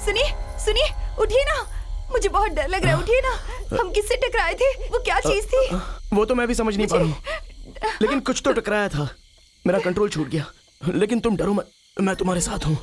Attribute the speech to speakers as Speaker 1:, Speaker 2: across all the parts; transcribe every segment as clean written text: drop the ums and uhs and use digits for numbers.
Speaker 1: सुनिए सुनिए, उठिए ना, मुझे बहुत डर लग रहा है, उठिए ना। हम किससे टकराए थे? वो क्या चीज थी?
Speaker 2: वो तो मैं भी समझ नहीं पा रहा हूँ, लेकिन कुछ तो टकराया था। मेरा कंट्रोल छूट गया, लेकिन तुम डरो मत, मैं तुम्हारे साथ हूँ।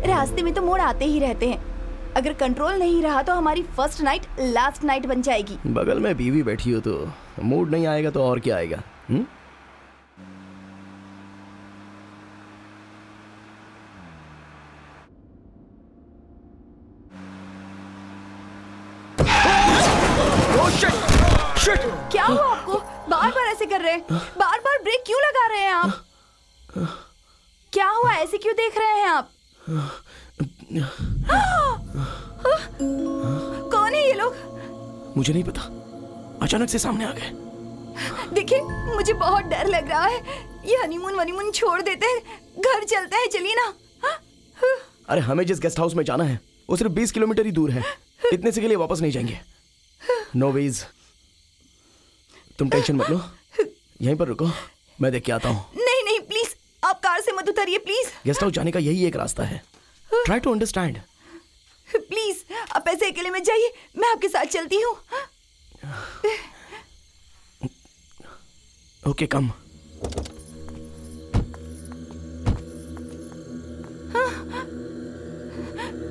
Speaker 1: रास्ते में तो मोड़ आते ही रहते हैं। अगर कंट्रोल नहीं रहा तो हमारी फर्स्ट नाइट लास्ट नाइट बन जाएगी।
Speaker 2: बगल में बीवी बैठी हो तो मूड नहीं आएगा तो और क्या आएगा?
Speaker 1: क्या हुआ आपको? बार बार ऐसे कर रहे हैं, बार बार ब्रेक क्यों लगा रहे हैं आप? क्या हुआ, ऐसे क्यों देख रहे हैं आप? कौन है ये लोग?
Speaker 2: मुझे नहीं पता, अचानक से सामने आ गए।
Speaker 1: देखिए, मुझे बहुत डर लग रहा है। ये हनीमून वनीमून छोड़ देते हैं, घर चलते हैं, चलिए ना।
Speaker 2: अरे हमें जिस गेस्ट हाउस में जाना है वो सिर्फ 20 किलोमीटर ही दूर है, इतने से के लिए वापस नहीं जाएंगे। नो वेज, तुम टेंशन मत लो, यहीं पर रुको, मैं देख के आता हूँ।
Speaker 1: नहीं नहीं प्लीज, आप कार से मत उतरिए प्लीज।
Speaker 2: गेस्ट हाउस जाने का यही एक रास्ता है, ट्राई टू अंडरस्टैंड।
Speaker 1: प्लीज आप ऐसे अकेले मत जाइए, मैं आपके साथ चलती हूँ।
Speaker 2: ओके कम।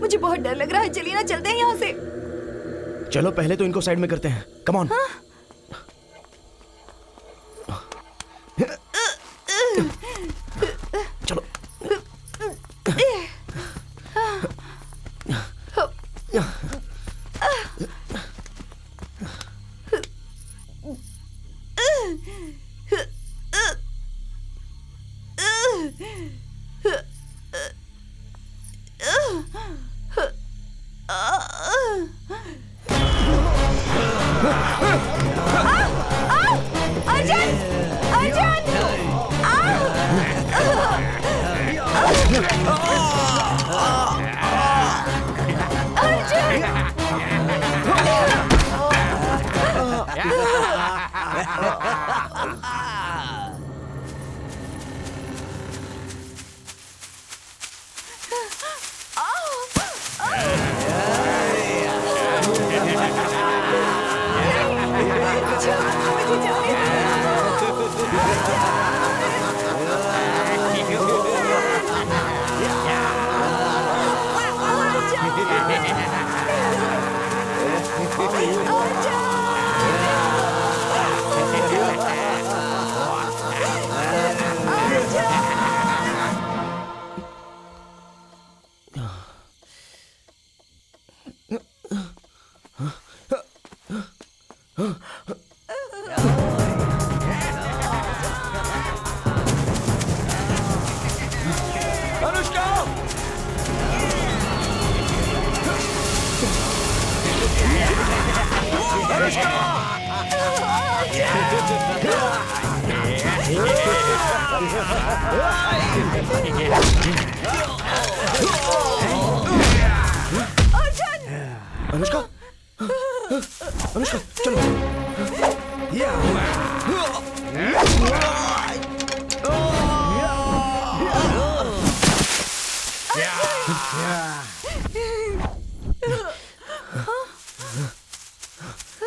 Speaker 1: मुझे बहुत डर लग रहा है, चलिए ना, चलते हैं यहाँ से।
Speaker 2: चलो पहले तो इनको साइड में करते हैं, कम ऑन। चलो।
Speaker 1: अर्जुन! अर्जुन!
Speaker 2: अनुष्का, अनुष्का चलो।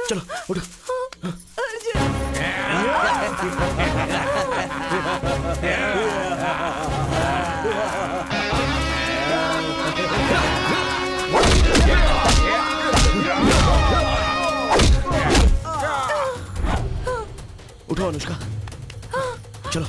Speaker 2: चलो उठो। उठो अनुष्का, चलो।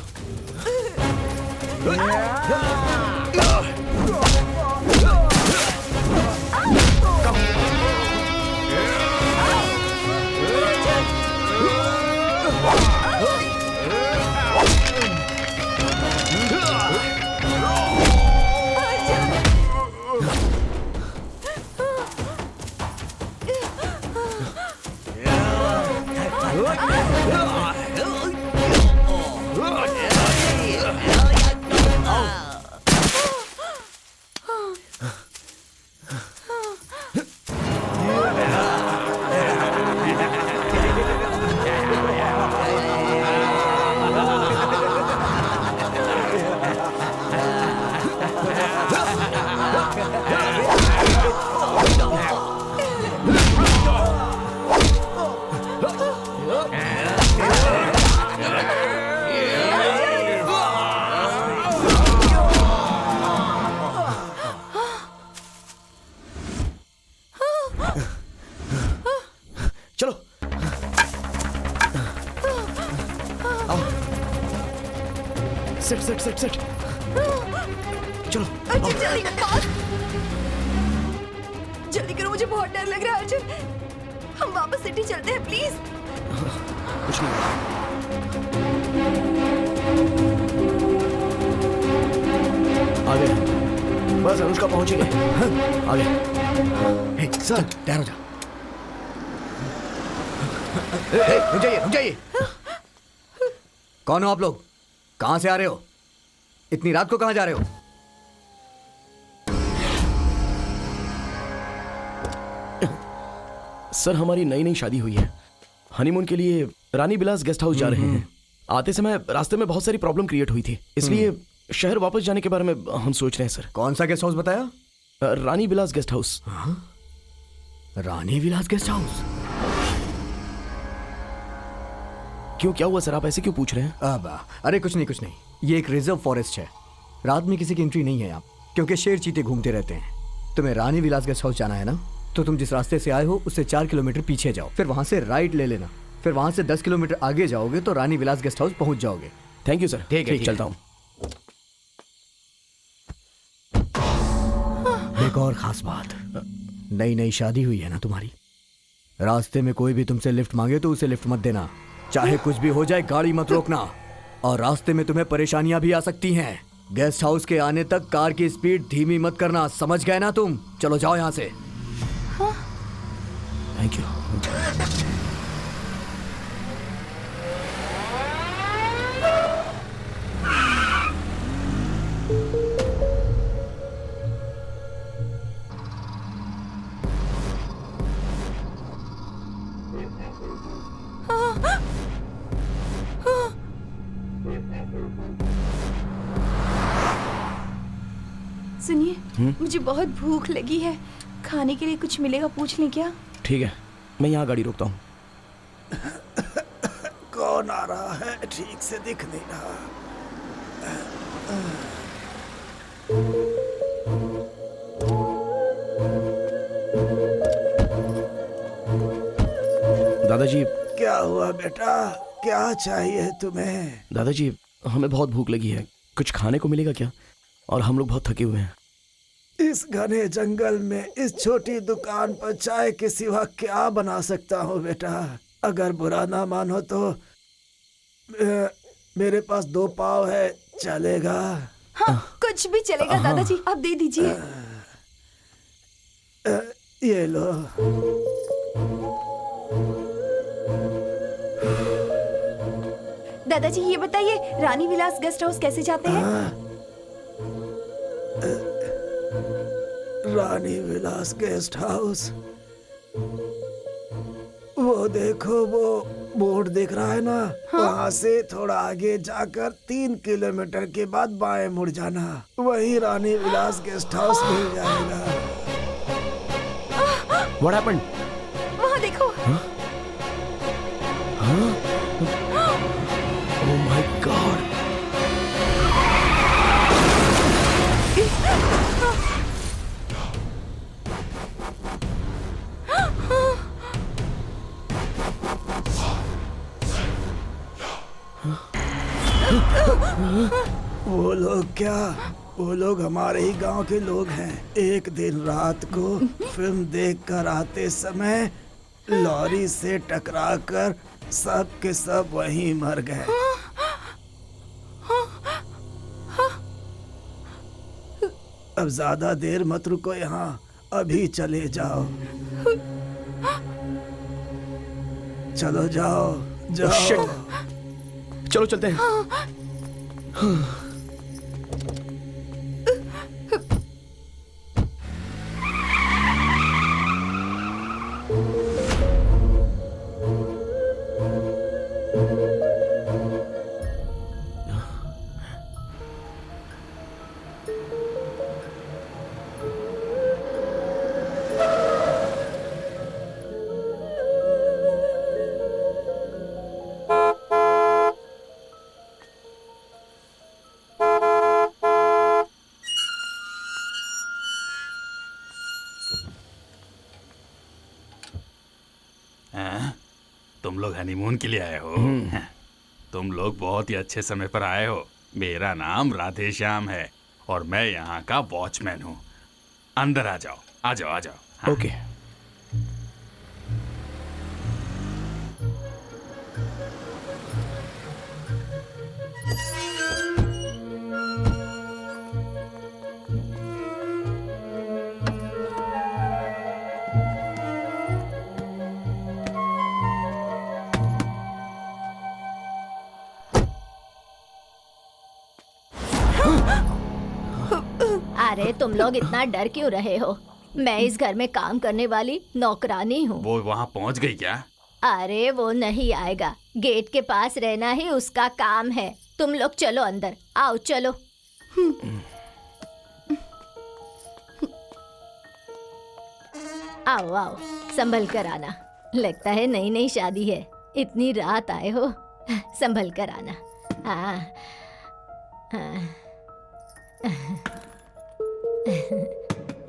Speaker 2: Set set set. चलो
Speaker 1: अर्जुन जल्दी फास्ट, जल्दी करो, मुझे बहुत डर लग रहा है अर्जुन। हम वापस सिटी चलते हैं प्लीज।
Speaker 2: कुछ नहीं। आ गए, बस अनुष्का पहुंच ही गए। आ गए।
Speaker 3: हे सर, तैयार हो जा। रुक जाइए, रुक जाइए। कौन हो आप लोग? कहां से आ रहे हो? इतनी रात को कहां जा रहे हो?
Speaker 2: सर हमारी नई नई शादी हुई है, हनीमून के लिए रानी विलास गेस्ट हाउस जा रहे हैं। आते समय रास्ते में बहुत सारी प्रॉब्लम क्रिएट हुई थी, इसलिए शहर वापस जाने के बारे में हम सोच रहे हैं सर।
Speaker 3: कौन सा गेस्ट हाउस बताया?
Speaker 2: रानी विलास गेस्ट हाउस।
Speaker 3: रानी विलास गेस्ट हाउस?
Speaker 2: क्यों, क्या हुआ सर, आप ऐसे क्यों पूछ रहे हैं?
Speaker 3: अरे कुछ नहीं कुछ नहीं, ये एक रिजर्व फॉरेस्ट है, रात में किसी की एंट्री नहीं है यहाँ, क्योंकि शेर चीते घूमते रहते हैं। तुम्हें रानी विलास गेस्ट हाउस जाना है ना, तो तुम जिस रास्ते से आए हो उससे 4 किलोमीटर पीछे जाओ, फिर वहां से राइट ले लेना, फिर वहां से 10 किलोमीटर आगे जाओगे तो रानी विलास गेस्ट हाउस पहुंच जाओगे।
Speaker 2: Thank you sir. ठीक है, चलता हूँ।
Speaker 3: एक और खास बात, नई नई शादी हुई है ना तुम्हारी, रास्ते में कोई भी तुमसे लिफ्ट मांगे तो उसे लिफ्ट मत देना, चाहे कुछ भी हो जाए गाड़ी मत रोकना, और रास्ते में तुम्हें परेशानियां भी आ सकती हैं। गेस्ट हाउस के आने तक कार की स्पीड धीमी मत करना, समझ गए ना तुम? चलो जाओ यहाँ से।
Speaker 2: Thank you.
Speaker 1: सुनिए, मुझे बहुत भूख लगी है, खाने के लिए कुछ मिलेगा पूछ लें क्या?
Speaker 2: ठीक है, मैं यहाँ गाड़ी रोकता हूँ।
Speaker 4: कौन आ रहा है? ठीक से दिख नहीं रहा।
Speaker 2: दादाजी।
Speaker 4: क्या हुआ बेटा, क्या चाहिए तुम्हें?
Speaker 2: दादाजी हमें बहुत भूख लगी है, कुछ खाने को मिलेगा क्या? और हम लोग बहुत थके हुए हैं।
Speaker 4: इस घने जंगल में इस छोटी दुकान पर चाय के सिवा क्या बना सकता हूँ बेटा? अगर बुरा ना मानो तो मेरे पास 2 पाव है, चलेगा?
Speaker 1: हाँ, कुछ भी चलेगा दादाजी, आप दे दीजिए।
Speaker 4: ये लो।
Speaker 1: दादाजी ये बताइए, रानी विलास गेस्ट हाउस कैसे जाते हैं?
Speaker 4: रानी विलास गेस्ट हाउस, वो देखो, वो बोर्ड दिख रहा है ना? वहाँ से थोड़ा आगे जाकर 3 किलोमीटर के बाद बाएं मुड़ जाना, वही रानी विलास गेस्ट हाउस मिल जाएगा।
Speaker 2: What happened?
Speaker 1: वहाँ देखो।
Speaker 2: Oh my God!
Speaker 4: वो लोग क्या? वो लोग हमारे ही गांव के लोग हैं। एक दिन रात को फिल्म देखकर आते समय लॉरी से टकराकर सब के सब वहीं मर गए। अब ज्यादा देर मत रुको यहाँ, अभी चले जाओ। चलो जाओ जाओ।
Speaker 2: चलो चलते हैं।
Speaker 5: तुम लोग हनीमून के लिए आए हो? तुम लोग बहुत ही अच्छे समय पर आए हो। मेरा नाम राधेश्याम है और मैं यहाँ का वॉचमैन हूँ। अंदर आ जाओ, आ जाओ, आ जाओ। हाँ।
Speaker 2: ओके।
Speaker 6: अरे तुम लोग इतना डर क्यों रहे हो? मैं इस घर में काम करने वाली नौकरानी हूँ।
Speaker 5: वो वहाँ पहुँच गई क्या?
Speaker 6: अरे वो नहीं आएगा, गेट के पास रहना ही उसका काम है। तुम लोग चलो अंदर, आओ चलो। आओ आओ, संभल कर आना। लगता है नई नई शादी है, इतनी रात आए हो। संभल कर आना। हाँ हाँ।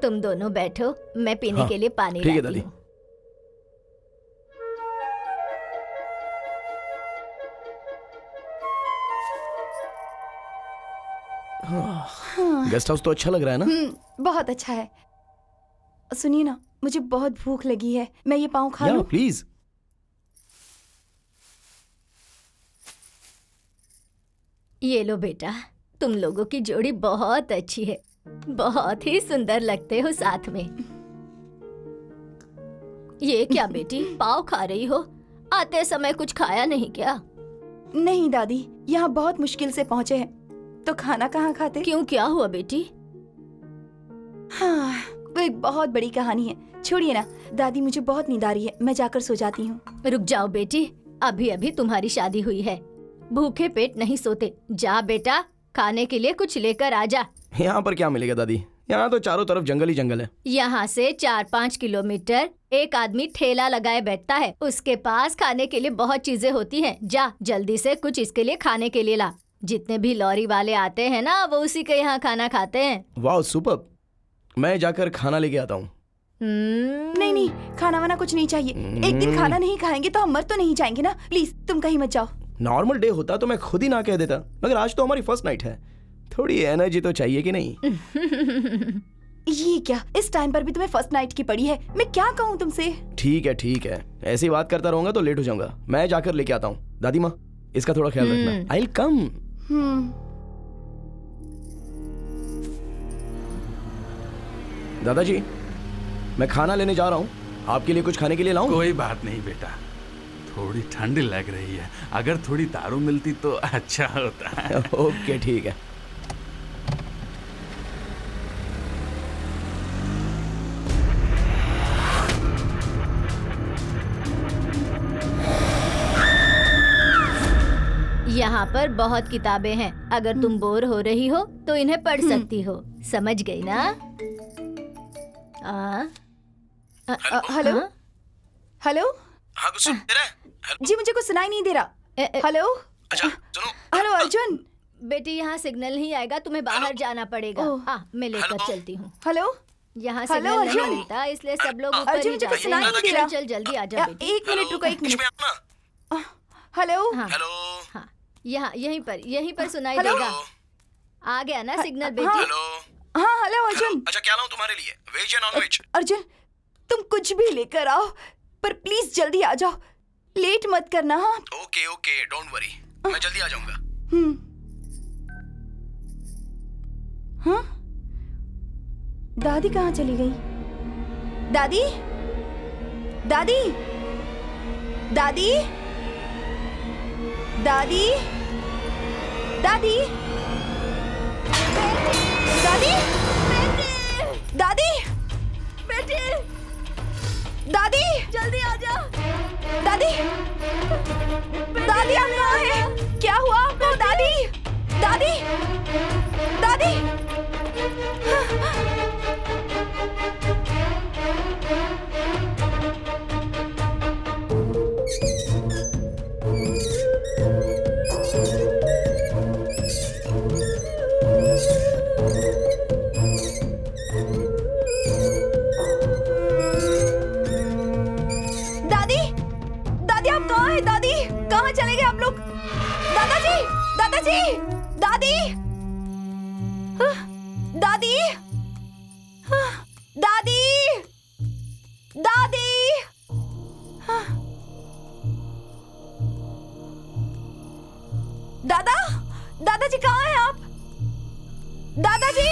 Speaker 6: तुम दोनों बैठो, मैं पीने
Speaker 2: हाँ,
Speaker 6: के लिए पानी
Speaker 2: ठीक है
Speaker 6: लाती
Speaker 2: दादी।
Speaker 6: हूँ।
Speaker 2: गेस्ट हाउस तो अच्छा लग रहा है ना?
Speaker 1: बहुत अच्छा है। सुनिए ना, मुझे बहुत भूख लगी है, मैं ये पाँव खा लूं?
Speaker 2: प्लीज।
Speaker 6: ये लो बेटा, तुम लोगों की जोड़ी बहुत अच्छी है, बहुत ही सुंदर लगते हो साथ में। ये क्या बेटी, पाव खा रही हो? आते समय कुछ खाया नहीं क्या?
Speaker 1: नहीं दादी, यहाँ बहुत मुश्किल से पहुँचे हैं, तो खाना कहाँ खाते?
Speaker 6: क्यों, क्या हुआ बेटी?
Speaker 1: हाँ, वो एक बहुत बड़ी कहानी है, छोड़िए ना। दादी मुझे बहुत नींद आ रही है, मैं जाकर सो जाती हूँ।
Speaker 6: रुक जाओ बेटी, अभी अभी तुम्हारी शादी हुई है, भूखे पेट नहीं सोते। जा बेटा, खाने के लिए कुछ लेकर आ जा।
Speaker 2: यहाँ पर क्या मिलेगा दादी? यहाँ तो चारों तरफ जंगल ही जंगल है।
Speaker 6: यहाँ से 4-5 किलोमीटर एक आदमी ठेला लगाए बैठता है, उसके पास खाने के लिए बहुत चीजें होती हैं। जा जल्दी से कुछ इसके लिए खाने के लिए ला। जितने भी लॉरी वाले आते हैं ना, वो उसी के यहाँ खाना खाते हैं।
Speaker 2: वाह सुपर, मैं जाकर खाना लेके आता हूँ।
Speaker 1: नहीं नहीं, खाना वाना कुछ नहीं चाहिए। एक दिन खाना नहीं खाएंगे तो हम मर तो नहीं जाएंगे ना। प्लीज तुम कहीं मत जाओ।
Speaker 2: नॉर्मल डे होता तो मैं खुद ही ना कह देता, मगर आज तो हमारी फर्स्ट नाइट है, थोड़ी एनर्जी तो चाहिए कि नहीं?
Speaker 1: ये क्या, इस टाइम पर भी तुम्हें फर्स्ट नाइट की पड़ी है? मैं क्या कहूँ तुमसे?
Speaker 2: ठीक है, ऐसी बात करता रहूंगा तो लेट हो जाऊंगा। मैं जाकर लेके आता हूँ। दादी माँ, इसका थोड़ा ख्याल रखना। I will come. दादाजी, मैं खाना लेने जा रहा हूँ, आपके लिए कुछ खाने के लिए लाऊं?
Speaker 5: कोई बात नहीं बेटा, थोड़ी ठंड लग रही है, अगर थोड़ी दारू मिलती तो अच्छा होता है।
Speaker 2: ओके ठीक है।
Speaker 6: यहाँ पर बहुत किताबें हैं, अगर तुम बोर हो रही हो तो इन्हें पढ़ सकती हो। समझ गई ना?
Speaker 1: हेलो
Speaker 6: हाँ?
Speaker 1: हेलो
Speaker 2: हाँ, कुछ सुन दे रहा है?
Speaker 1: जी, मुझे कुछ सुनाई नहीं दे रहा। हेलो
Speaker 2: अच्छा सुनो।
Speaker 1: हेलो अर्जुन।
Speaker 6: बेटी, यहाँ सिग्नल नहीं आएगा, तुम्हें बाहर जाना पड़ेगा।
Speaker 1: ओह।
Speaker 6: मैं लेकर चलती हूँ।
Speaker 1: हेलो
Speaker 6: यहाँ
Speaker 1: हेलो,
Speaker 6: सिग्नल नहीं
Speaker 1: अर्जुन।
Speaker 6: मिलता, इसलिए सब लोग ऊपर
Speaker 1: अर्जुन,
Speaker 6: ही
Speaker 1: मुझे
Speaker 6: जाते
Speaker 1: कुछ सुनाई
Speaker 6: हैं।
Speaker 1: नहीं दे रहा।
Speaker 6: चल जल्दी आ जा बेटी।
Speaker 1: एक मिनट रुको, एक मिनट। हेलो
Speaker 6: हाँ
Speaker 2: हेलो
Speaker 6: हाँ, यहाँ यहीं पर सुनाई
Speaker 1: हेलो?
Speaker 6: देगा। आ गया ना सिग्नल
Speaker 1: हाँ।
Speaker 6: बेटी?
Speaker 2: हेलो।
Speaker 1: हाँ हेलो अर्जुन।
Speaker 2: अच्छा क्या लाऊं तुम्हारे लिए, वेज या नॉन वेज?
Speaker 1: अर्जुन, तुम कुछ भी लेकर आओ, पर प्लीज जल्दी आ जाओ, लेट मत करना। हाँ
Speaker 2: ओके ओके, डोंट वरी, मैं जल्दी आ जाऊंगा।
Speaker 1: हाँ, दादी कहाँ चली गई? दादी, दादी, दादी, दादी, दादी, दादी, दादी, बेटी, दादी, जल्दी आ जा। दादी, दादी आप कहाँ हैं? क्या हुआ आपको? दादी, दादी, दादी। दादी, दादी, दादी। दादा, दादाजी कहाँ हैं आप? दादाजी।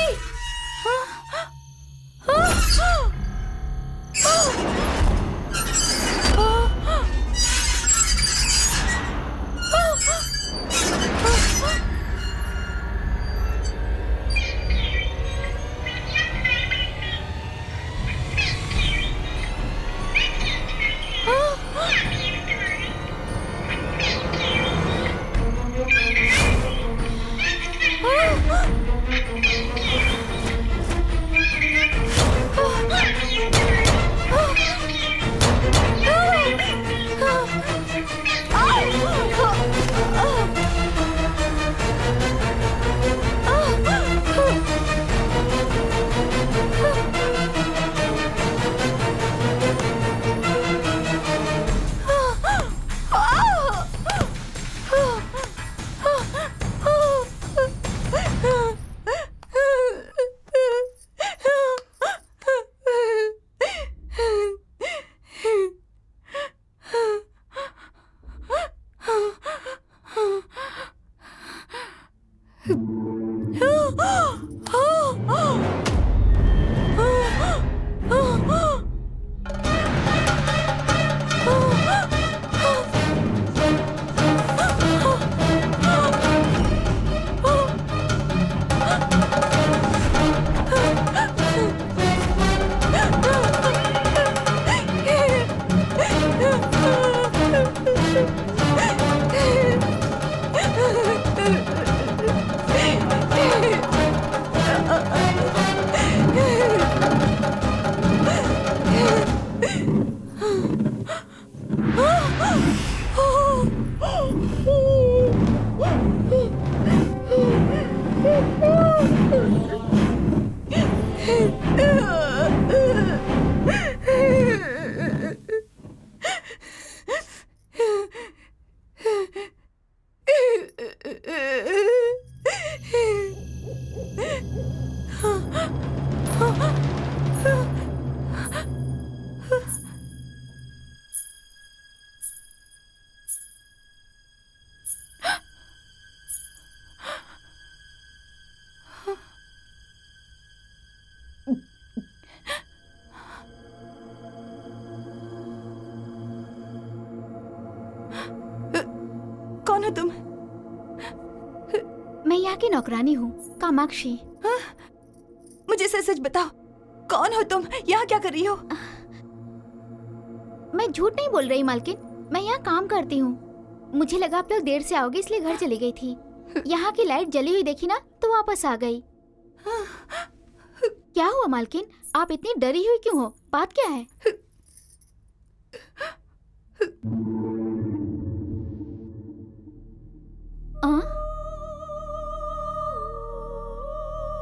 Speaker 1: कौन हो तुम?
Speaker 6: मैं यहाँ की नौकरानी हूँ, कामाक्षी।
Speaker 1: मुझे सच सच बताओ, कौन हो तुम? यहाँ क्या कर रही हो?
Speaker 6: मैं झूठ नहीं बोल रही मालकिन, मैं यहाँ काम करती हूँ। मुझे लगा आप लोग देर से आओगे इसलिए घर चली गई थी। यहाँ की लाइट जली हुई देखी ना तो वापस आ गई। क्या हुआ मालकिन, आप इतनी डरी हुई क्यों हो? बात क्या है?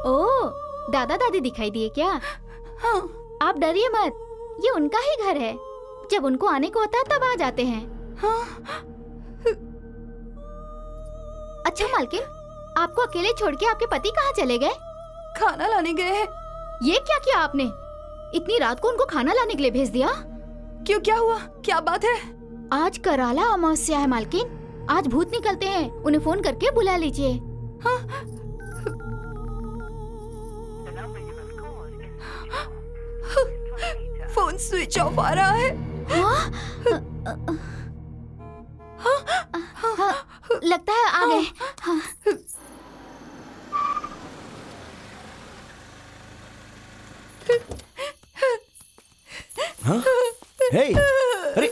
Speaker 6: ओह, दादा दादी दिखाई दिए क्या?
Speaker 1: हाँ।
Speaker 6: आप डरिए मत, ये उनका ही घर है। जब उनको आने को होता है तब आ जाते हैं।
Speaker 1: हाँ।
Speaker 6: अच्छा मालकिन, आपको अकेले छोड़ के आपके पति कहाँ चले गए?
Speaker 1: खाना लाने गए हैं।
Speaker 6: ये क्या किया आपने? इतनी रात को उनको खाना लाने के लिए भेज दिया?
Speaker 1: क्यों, क्या हुआ? क्या बात है?
Speaker 6: आज कराला अमावस्या है मालकिन, आज भूत निकलते हैं, उन्हें फोन करके बुला लीजिए।
Speaker 1: हाँ? फोन स्विच ऑफ आ रहा है।
Speaker 6: हाँ, लगता है आ गए। हाँ।
Speaker 2: हाँ? हे, अरे,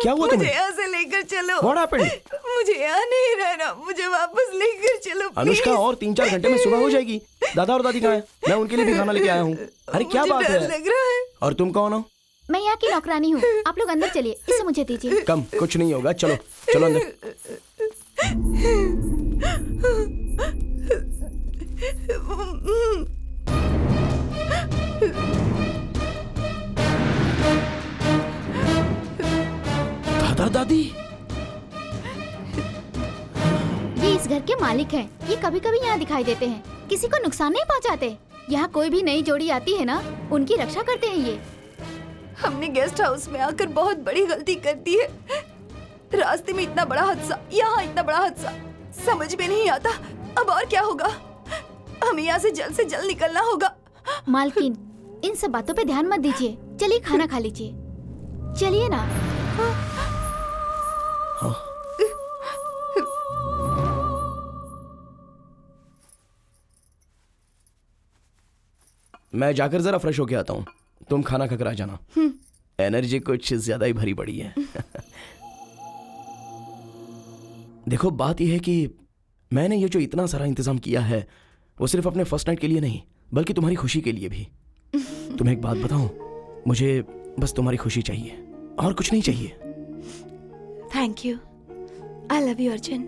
Speaker 2: क्या हुआ
Speaker 1: मुझे
Speaker 2: तुम्हें?
Speaker 1: यहाँ से लेकर चलो।
Speaker 2: What happened?
Speaker 1: मुझे यहाँ नहीं रहना, मुझे वापस लेकर चलो
Speaker 2: अनुष्का,
Speaker 1: please।
Speaker 2: और 3-4 घंटे में सुबह हो जाएगी। दादा और दादी कहाँ हैं? मैं उनके लिए भी खाना लेके आया हूँ। अरे क्या
Speaker 1: मुझे
Speaker 2: बात
Speaker 1: डर
Speaker 2: है?
Speaker 1: लग रहा है।
Speaker 2: और तुम कौन हो?
Speaker 6: मैं यहाँ की नौकरानी हूँ, आप लोग अंदर चलिए, इसे मुझे दीजिए।
Speaker 2: कम, कुछ नहीं होगा, चलो चलो अंदर। दादा दादी,
Speaker 6: ये इस घर
Speaker 7: के मालिक हैं। ये कभी कभी यहाँ दिखाई देते हैं, किसी को नुकसान नहीं पहुँचाते। यहाँ कोई भी नई जोड़ी आती है ना, उनकी रक्षा करते हैं ये।
Speaker 1: हमने गेस्ट हाउस में आकर बहुत बड़ी गलती कर दी है। रास्ते में इतना बड़ा हादसा, यहाँ इतना बड़ा हादसा, समझ में नहीं आता अब और क्या होगा। हमें यहाँ से जल्द निकलना होगा।
Speaker 7: मालकिन, इन सब बातों पे ध्यान मत दीजिए, चलिए खाना खा लीजिए। चलिए ना।
Speaker 2: मैं जाकर जरा फ्रेश होके आता हूँ, तुम खाना खाकर आ जाना। एनर्जी कुछ ज्यादा ही भरी पड़ी है। देखो बात यह है कि मैंने ये जो इतना सारा इंतजाम किया है वो सिर्फ अपने फर्स्ट नाइट के लिए नहीं बल्कि तुम्हारी खुशी के लिए भी। तुम्हें एक बात बताऊं, मुझे बस तुम्हारी खुशी चाहिए और कुछ नहीं चाहिए।
Speaker 1: Thank you. I love you Arjun.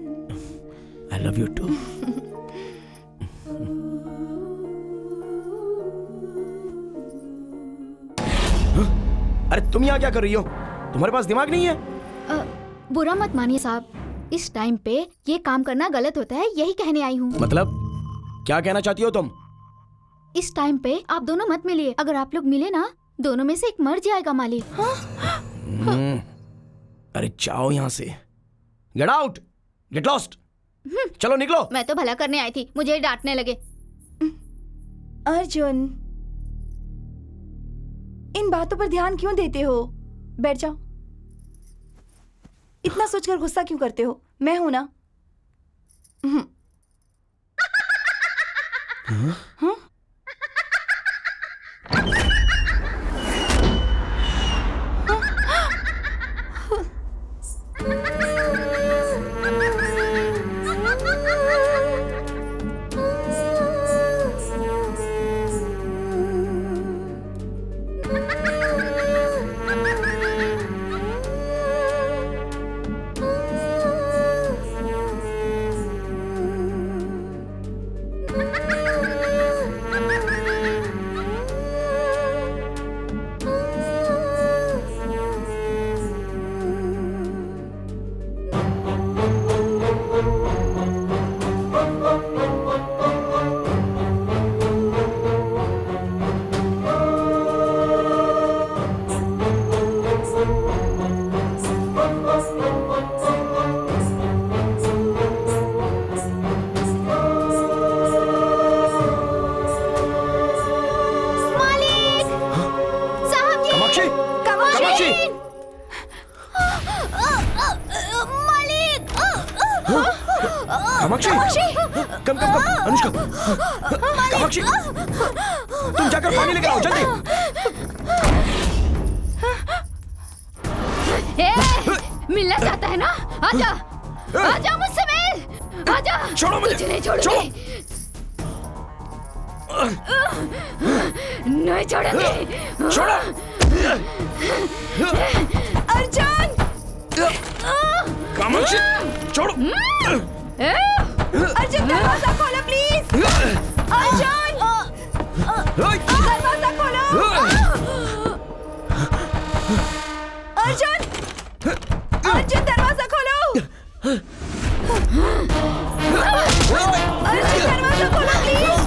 Speaker 2: I love you too. अरे तुम यहाँ क्या कर रही हो? तुम्हारे पास दिमाग नहीं है?
Speaker 7: बुरा मत मानिए साहब, इस टाइम पे ये काम करना गलत होता है, यही कहने आई हूँ।
Speaker 2: मतलब क्या कहना चाहती हो तुम?
Speaker 7: इस टाइम पे आप दोनों मत मिलिए। अगर आप लोग मिले ना, दोनों में से एक मर जाएगा मालिक।
Speaker 2: अरे जाओ यहाँ से। Get out, get lost. चलो निकलो।
Speaker 7: मैं तो भला करने आई थी, मुझे डांटने लगे।
Speaker 1: अर्जुन, इन बातों पर ध्यान क्यों देते हो? बैठ जाओ। इतना सोचकर गुस्सा क्यों करते हो? मैं हूं ना। हाँ?
Speaker 2: कम अनुष्का, कामाक्षी, तुम जाकर पानी लेकर आओ जल्दी।
Speaker 7: मिलना चाहता है ना? आजा, आजा मुझसे मिल, आजा।
Speaker 2: छोड़ो मुझे,
Speaker 7: तुझे नहीं छोड़ूंगी, नहीं छोड़ूंगी।
Speaker 2: छोड़ो।
Speaker 1: अर्जुन,
Speaker 2: कामाक्षी, छोड़ो।
Speaker 1: अर्जुन दरवाजा खोलो प्लीज। अर्जुन, दरवाजा खोलो। अर्जुन, अर्जुन दरवाजा खोलो। अर्जुन दरवाजा खोलो प्लीज।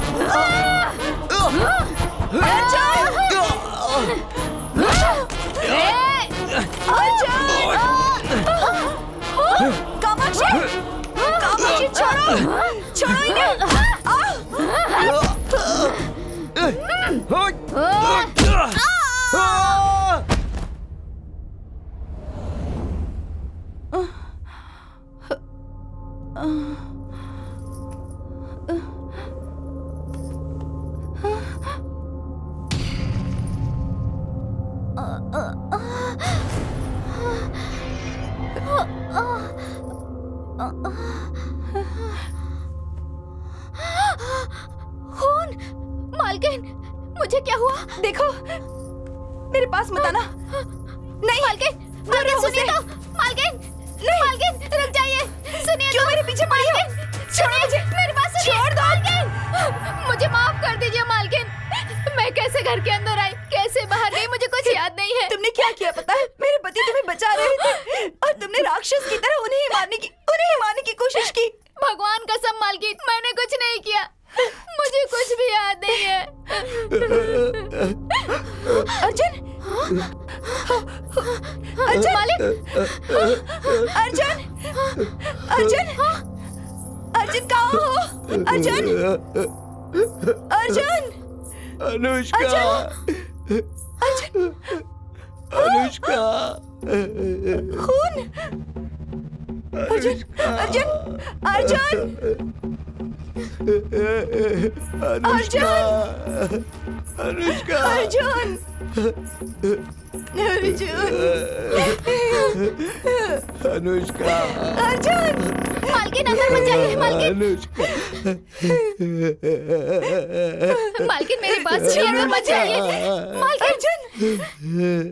Speaker 1: अर्जुन, कामाक्षी, कामाक्षी छोड़ो, छोड़ो इन्हें।
Speaker 7: खून, मालकिन, मुझे क्या हुआ?
Speaker 1: देखो, मेरे पास मत आना। नहीं
Speaker 7: मालकिन, मालकिन सुनिए तो, मालकिन, नहीं, मालकिन रुक जाइए, सुनिए।
Speaker 1: क्यों मेरे पीछे पड़ी हो?
Speaker 7: छोड़ो मुझे, मेरी बात सुनिए।
Speaker 1: छोड़ दो।
Speaker 7: मालकिन, मुझे माफ कर दीजिए मालकिन। मैं कैसे घर के अंदर आई, कैसे बाहर गई, मुझे कुछ याद नहीं है।
Speaker 1: तुमने क्या किया पता है? मेरे पति तुम्हें बचा रहे थे और तुमने राक्षस की तरह उन्हें ही मारने की कोशिश की।
Speaker 7: भगवान कसम मालकिन, मैंने कुछ नहीं किया, मुझे कुछ भी याद नहीं है।
Speaker 1: अर्जुन, अर्जुन,
Speaker 7: मालिक,
Speaker 1: अर्जुन, अर्जुन, अर्जुन कहाँ हो? अर्जुन, अर्जुन,
Speaker 2: अनुष्का,
Speaker 1: अर्जुन,
Speaker 2: अनुष्का,
Speaker 1: खून, अर्जुन, अर्जुन, अर्जुन,
Speaker 2: अनुष्का, अनुष्का,
Speaker 1: अर्जुन, अर्जुन,
Speaker 2: अनुष्का,
Speaker 1: अर्जुन,
Speaker 7: मालकिन अंदर मत जाइए, मालकिन,
Speaker 2: अनुष्का,
Speaker 7: मालकिन मेरी बात सुनिए, अंदर मत जाइए, मालकिन,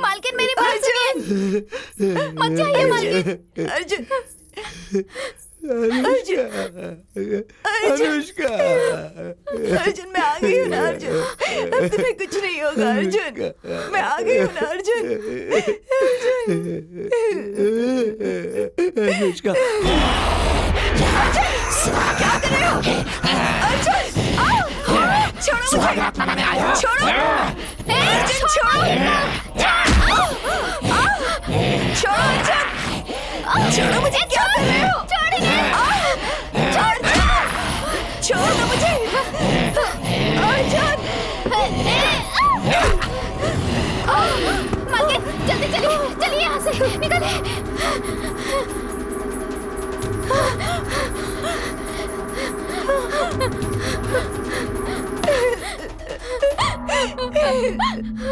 Speaker 7: मालकिन मेरी बात सुनिए, मत जाइए मालकिन।
Speaker 1: अर्जुन,
Speaker 2: अनुष्का,
Speaker 1: अर्जुन मैं आ गई हूँ ना अर्जुन, अब तुम्हें कुछ नहीं होगा अर्जुन, मैं आ गई हूँ ना अर्जुन,
Speaker 2: अनुष्का,
Speaker 1: क्या कर रहे हो? अर्जुन, आओ, छोड़ो मुझे, छोड़ो, अर्जुन छोड़ो, छोड़ो अर्जुन, छोड़ो मुझे, क्या कर रहे हो? छोड़ दो मुझे, अर्जुन,
Speaker 7: मालकिन जल्दी चलिए, चलिए यहाँ से निकलिए।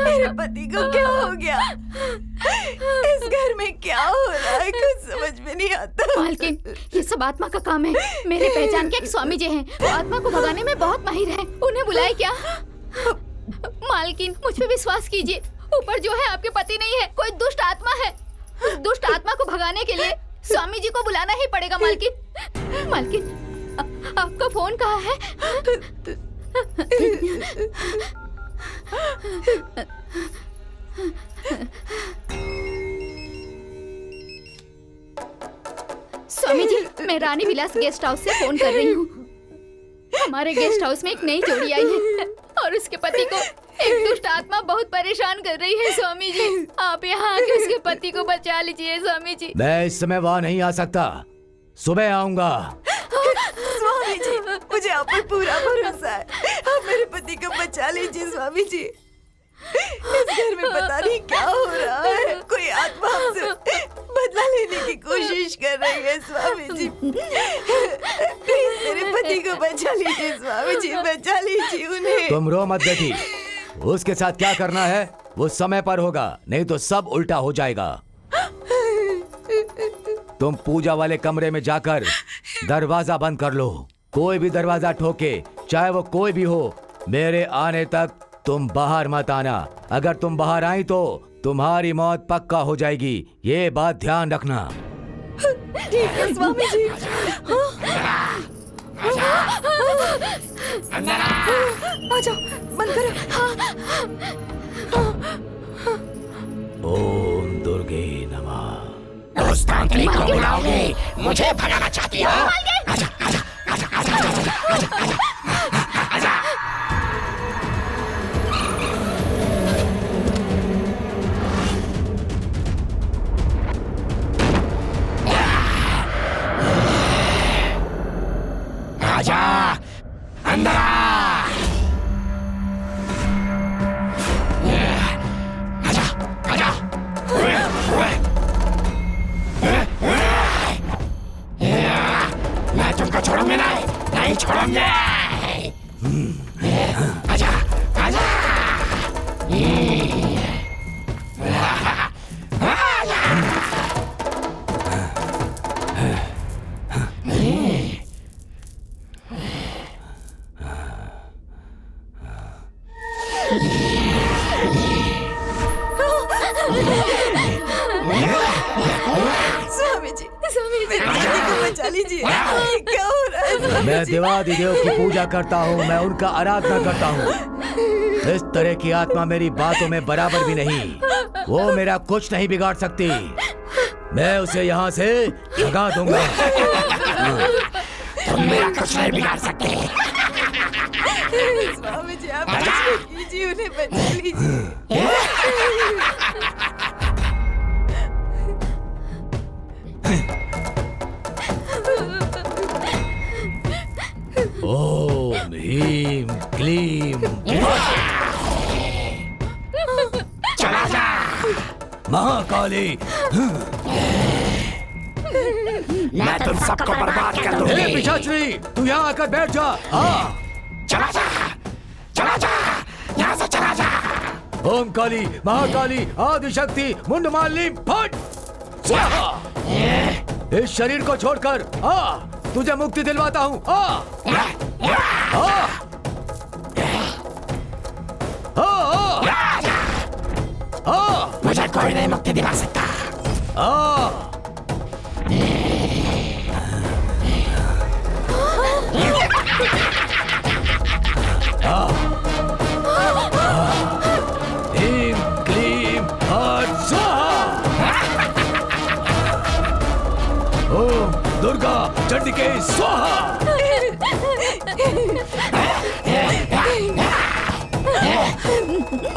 Speaker 1: मेरे पति को क्या हो गया? इस घर में क्या हो रहा है? कुछ समझ में नहीं आता।
Speaker 7: मालकिन ये सब आत्मा का काम है। मेरे पहचान के एक स्वामी जी हैं, वो आत्मा को भगाने में बहुत माहिर हैं। उन्हें बुलाए क्या? मालकिन मुझ पे विश्वास कीजिए, ऊपर जो है आपके पति नहीं है, कोई दुष्ट आत्मा है। उस दुष्ट आत्मा को भगाने के लिए स्वामी जी को बुलाना ही पड़ेगा। मालकिन, मालकिन आपका फोन कहाँ है? स्वामी जी, मैं रानी विलास गेस्ट हाउस से फोन कर रही हूँ। हमारे गेस्ट हाउस में एक नई जोड़ी आई है और उसके पति को एक दुष्ट आत्मा बहुत परेशान कर रही है। स्वामी जी, आप यहाँ आके उसके पति को बचा लीजिए। स्वामी जी,
Speaker 3: मैं इस समय वहाँ नहीं आ सकता, सुबह आऊंगा।
Speaker 1: स्वामी जी, मुझे आप पर पूरा भरोसा है, आप मेरे पति को बचा लीजिए। स्वामी जी, इस घर में पता नहीं क्या हो रहा है, कोई आत्मा हमसे बदला लेने की कोशिश कर रही है। स्वामी जी, प्लीज मेरे पति को बचा लीजिए। स्वामी जी, बचा लीजिए उन्हें।
Speaker 3: तुम रो मत बेटी, उसके साथ क्या करना है वो समय पर होगा, नहीं तो सब उल्टा हो जाएगा। तुम पूजा वाले कमरे में जाकर दरवाजा बंद कर लो। कोई भी दरवाजा ठोके, चाहे वो कोई भी हो, मेरे आने तक तुम बाहर मत आना। अगर तुम बाहर आई तो तुम्हारी मौत पक्का हो जाएगी, ये बात ध्यान रखना।
Speaker 1: ठीक है स्वामी जी। आ जाओ, बंद करो।
Speaker 3: ओम दुर्गे नमः।
Speaker 8: उस तांत्रिक को बुलाओगे, मुझे भगाना चाहती हो? आजा, आजा, आजा, आजा, आजा, आजा, आजा। आजा, अंदर आ। आजा, आजा। मैं तुमको छोड़ूंगा नहीं छोड़ूंगा। आजा, आजा।
Speaker 1: स्वामी जी, मेरे पति को बचा लीजिए। ये क्या हो रहा है स्वामी
Speaker 3: मैं
Speaker 1: जी?
Speaker 3: देवादिदेव की पूजा करता हूँ, मैं उनका आराधना करता हूँ। इस तरह की आत्मा मेरी बातों में बराबर भी नहीं, वो मेरा कुछ नहीं बिगाड़ सकती। मैं उसे यहाँ से भगा दूंगा।
Speaker 8: तुम मेरा कुछ नहीं बिगाड़ सकते।
Speaker 1: स्वामी जी आप कुछ कीजिए, उन्हें बचा लीजिए।
Speaker 3: ओम ह्रीम क्लीम
Speaker 8: चला जा।
Speaker 3: महाकाली।
Speaker 8: मैं तुम सबको बर्बाद कर
Speaker 3: हे
Speaker 8: दूंगी।
Speaker 3: पिशाचनी, तू यहाँ आकर बैठ जा। हाँ।
Speaker 8: चला जा, चला जा, यहाँ से चला जा।
Speaker 3: ओम काली, महाकाली, आदिशक्ति, मुंड मालिनी, फट। स्वाहा। इस शरीर को छोड़कर तुझे मुक्ति दिलवाता हूँ।
Speaker 8: मुझे कोई नहीं मुक्ति दिला सकता।
Speaker 3: ह्रीम क्लीम फट स्वाहा। ओम दुर्गा चंडिके स्वाहा।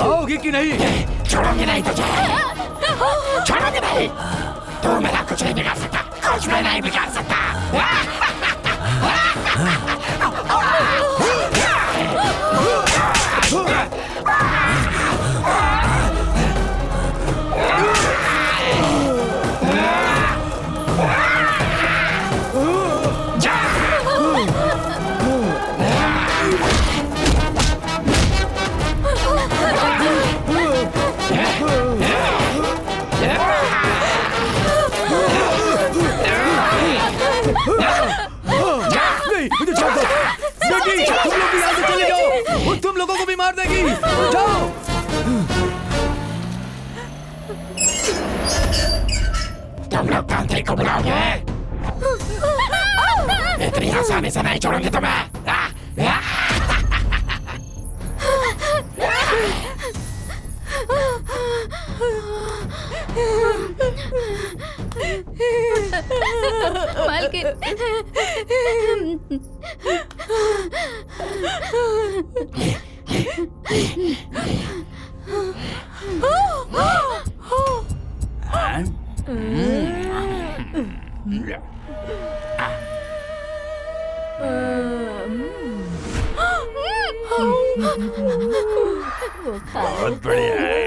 Speaker 3: आओगी कि नहीं?
Speaker 8: छोड़ोगे नहीं तुझे, छोड़ोगे नहीं। तू मेरा कुछ नहीं बिगाड़ सकता, कुछ भी नहीं बिगाड़ सकता।
Speaker 3: नहीं, मुझे छोड़ दो। बेटी, तुम लोग भी यहाँ से चले जाओ। वो तुम लोगों को भी मार देगी। जाओ।
Speaker 8: तुम लोग तांत्रिक को बुलाओगे? इतनी आसानी से नहीं छोड़ोगे तुम्हें।
Speaker 7: मालकिन।
Speaker 5: बहुत बढ़िया है।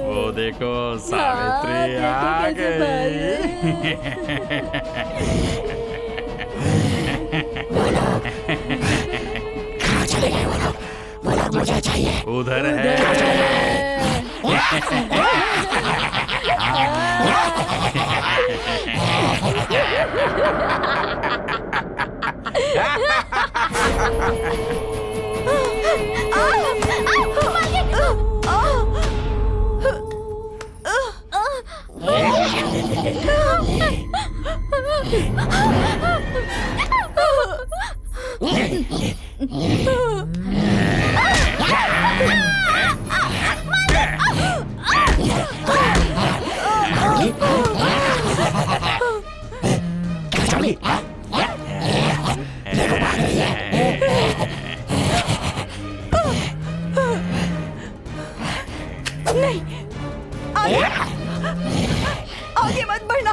Speaker 5: वो देखो सावित्री आ
Speaker 8: कहाँ चले गए वो लोग मुझे चाहिए।
Speaker 5: उधर है।
Speaker 1: आगे मत बढ़ना,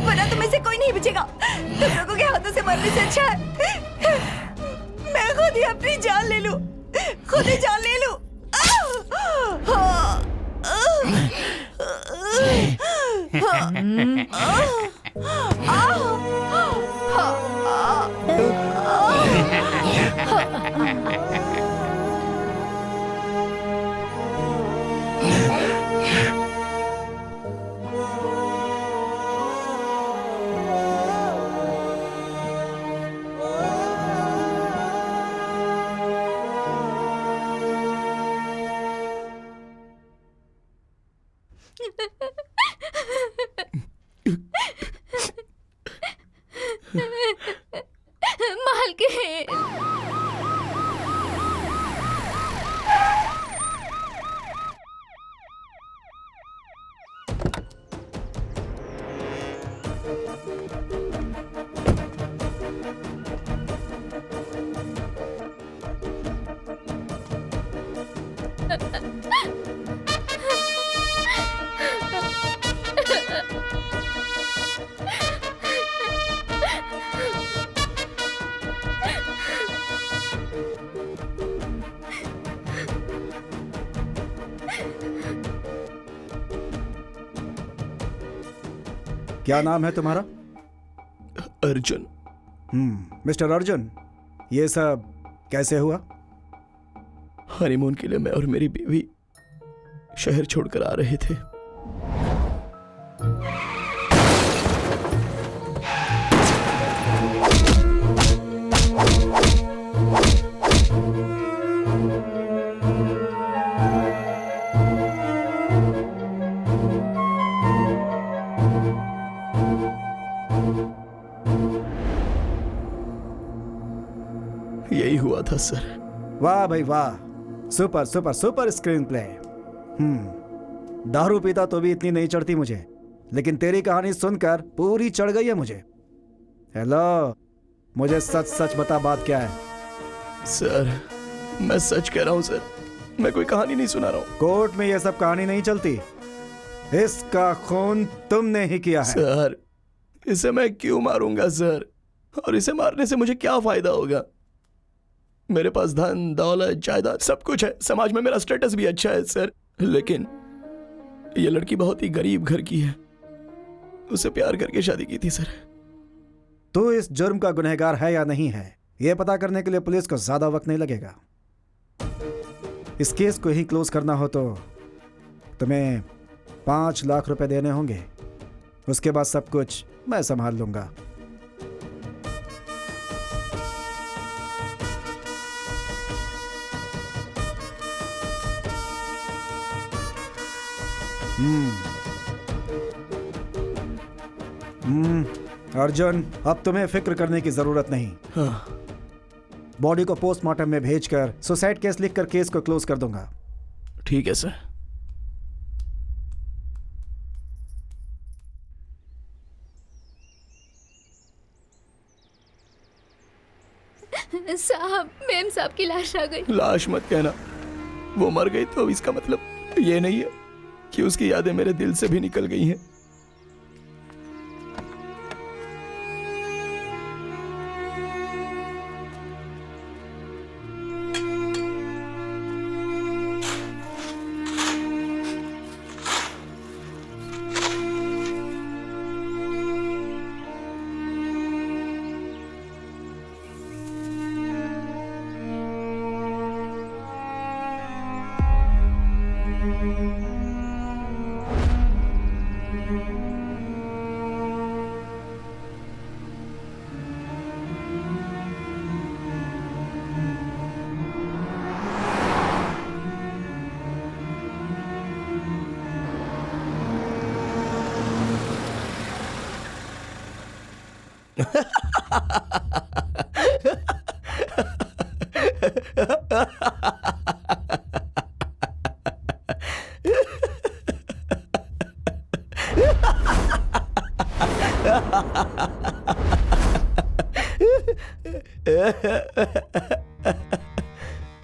Speaker 1: वरना तुम में से कोई नहीं बचेगा। तुम लोगों के हाथों से मरने से अच्छा है मैं खुद ही अपनी जान ले लूं, खुद ही जान ले लूं।
Speaker 7: मालकिन।
Speaker 4: क्या नाम है तुम्हारा?
Speaker 2: अर्जुन।
Speaker 4: मिस्टर अर्जुन, ये सब कैसे हुआ?
Speaker 2: हनीमून के लिए मैं और मेरी बीवी शहर छोड़कर आ रहे थे। यही हुआ था सर।
Speaker 4: वाह भाई वाह, super super super screen play. दारू पीता तो भी इतनी नहीं चढ़ती मुझे, लेकिन तेरी कहानी सुनकर पूरी चढ़ गई है मुझे। हेलो, मुझे सच सच बता, बात क्या है?
Speaker 2: सर मैं सच कह रहा हूँ सर, मैं कोई कहानी नहीं सुना रहा हूँ।
Speaker 4: कोर्ट में ये सब कहानी नहीं चलती। इसका खून तुमने ही किया है।
Speaker 2: सर इसे मैं क्यों मारूंगा सर, और इसे मारने से मुझे क्या फायदा होगा? मेरे पास धन दौलत जायदाद सब कुछ है, समाज में मेरा स्टेटस भी अच्छा है सर, लेकिन ये लड़की बहुत ही गरीब घर की है। उसे प्यार करके शादी की थी सर।
Speaker 4: तो इस जुर्म का गुनहगार है या नहीं है, यह पता करने के लिए पुलिस को ज्यादा वक्त नहीं लगेगा। इस केस को ही क्लोज करना हो तो तुम्हें 5 लाख रुपए देने होंगे। उसके बाद सब कुछ मैं संभाल लूंगा। अर्जुन, अब तुम्हें फिक्र करने की जरूरत नहीं।
Speaker 2: हाँ।
Speaker 4: बॉडी को पोस्टमार्टम में भेजकर सुसाइड केस लिखकर केस को क्लोज कर दूंगा।
Speaker 2: ठीक है सर।
Speaker 7: साहब, मेम साहब की लाश आ गई।
Speaker 2: लाश मत कहना, वो मर गई तो इसका मतलब ये नहीं है कि उसकी यादें मेरे दिल से भी निकल गई हैं।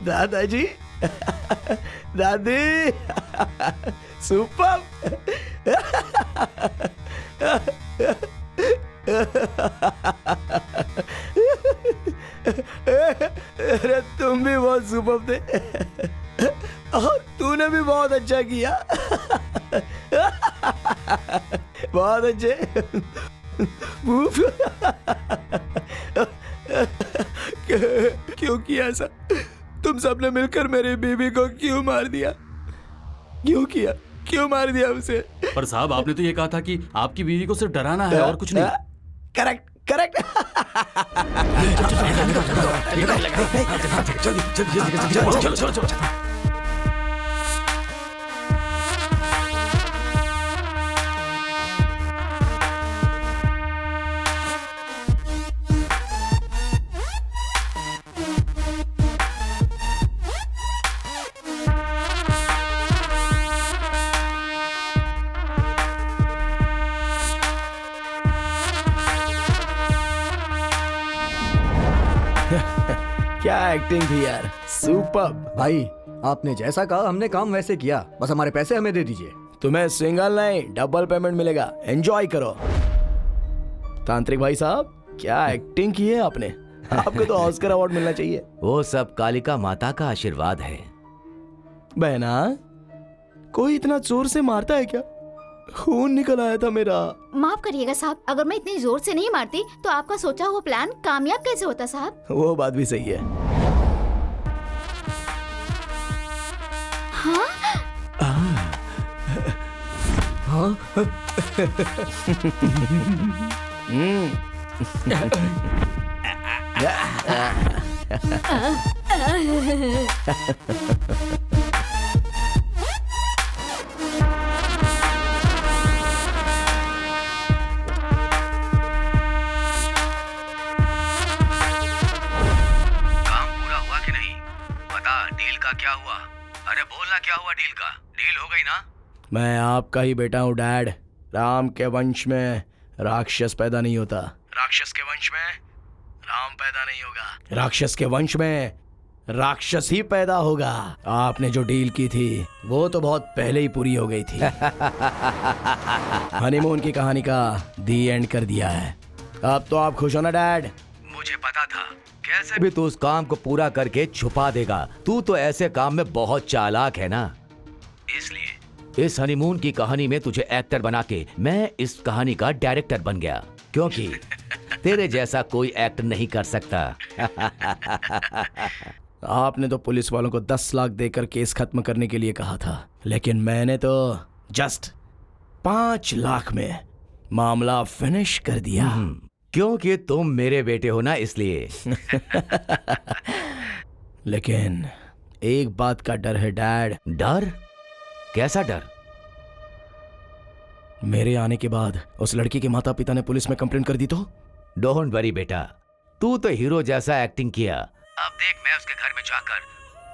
Speaker 2: दादाजी, दादी, सुपर। अरे तुम भी बहुत सुपर थे और तूने भी बहुत अच्छा किया। बहुत अच्छे। क्यों किया ऐसा? तुम सबने मिलकर मेरी बीवी को क्यों मार दिया? क्यों किया? क्यों मार दिया उसे?
Speaker 9: पर साहब, आपने तो ये कहा था कि आपकी बीवी को सिर्फ डराना है और कुछ नहीं।
Speaker 2: Correct correct. क्या एक्टिंग थी यार, सुपर।
Speaker 3: भाई आपने जैसा कहा हमने काम वैसे किया, बस हमारे पैसे हमें दे दीजिए।
Speaker 2: तुम्हें सिंगल नहीं डबल पेमेंट मिलेगा, एंजॉय करो। तांत्रिक भाई साहब, क्या एक्टिंग की है आपने, आपको तो ऑस्कर अवार्ड मिलना चाहिए।
Speaker 10: वो सब कालिका माता का आशीर्वाद है।
Speaker 2: बहना, कोई इतना जोर से मारता है क्या? खून निकल आया था मेरा।
Speaker 7: माफ करिएगा साहब, अगर मैं इतनी जोर से नहीं मारती तो आपका सोचा हुआ प्लान कामयाब कैसे होता साहब?
Speaker 2: वो बात भी सही है।
Speaker 7: हाँ?
Speaker 3: हाँ?
Speaker 10: क्या हुआ? अरे बोलना, क्या हुआ डील का? डील हो गई ना?
Speaker 2: मैं आपका ही बेटा हूँ डैड। राम के वंश में राक्षस पैदा नहीं होता, राक्षस के वंश में राम पैदा नहीं होगा, राक्षस के वंश में राक्षस ही पैदा होगा। आपने जो डील की थी वो तो बहुत पहले ही पूरी हो गई थी। हनीमून की कहानी का दी एंड कर दिया है। अब तो आप खुश हो ना डैड?
Speaker 10: मुझे पता था कैसे भी तू उस काम को पूरा करके छुपा देगा। तू तो ऐसे काम में बहुत चालाक है ना, इसलिए इस हनीमून की कहानी में तुझे एक्टर बना के मैं इस कहानी का डायरेक्टर बन गया, क्योंकि तेरे जैसा कोई एक्ट नहीं कर सकता।
Speaker 2: आपने तो पुलिस वालों को 10 लाख देकर केस खत्म करने के लिए कहा था, लेकिन मैंने तो जस्ट 5 लाख में मामला फिनिश कर दिया।
Speaker 10: क्योंकि तुम मेरे बेटे हो ना, इसलिए।
Speaker 2: लेकिन एक बात का डर है डैड।
Speaker 10: डर? कैसा डर?
Speaker 2: मेरे आने के बाद उस लड़की के माता पिता ने पुलिस में कंप्लेंट कर दी तो?
Speaker 10: डोंट वरी बेटा, तू तो हीरो जैसा एक्टिंग किया। अब देख, मैं उसके घर में जाकर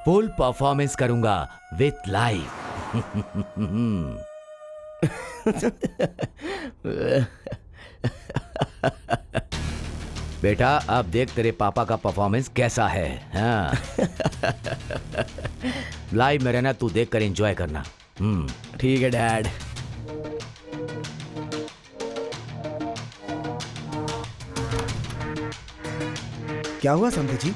Speaker 10: फुल परफॉर्मेंस करूंगा विथ लाइफ। बेटा, अब देख तेरे पापा का परफॉर्मेंस कैसा है। हाँ। लाइव में रहना, तू देख कर एंजॉय करना।
Speaker 2: ठीक है डैड।
Speaker 4: क्या हुआ समधी जी?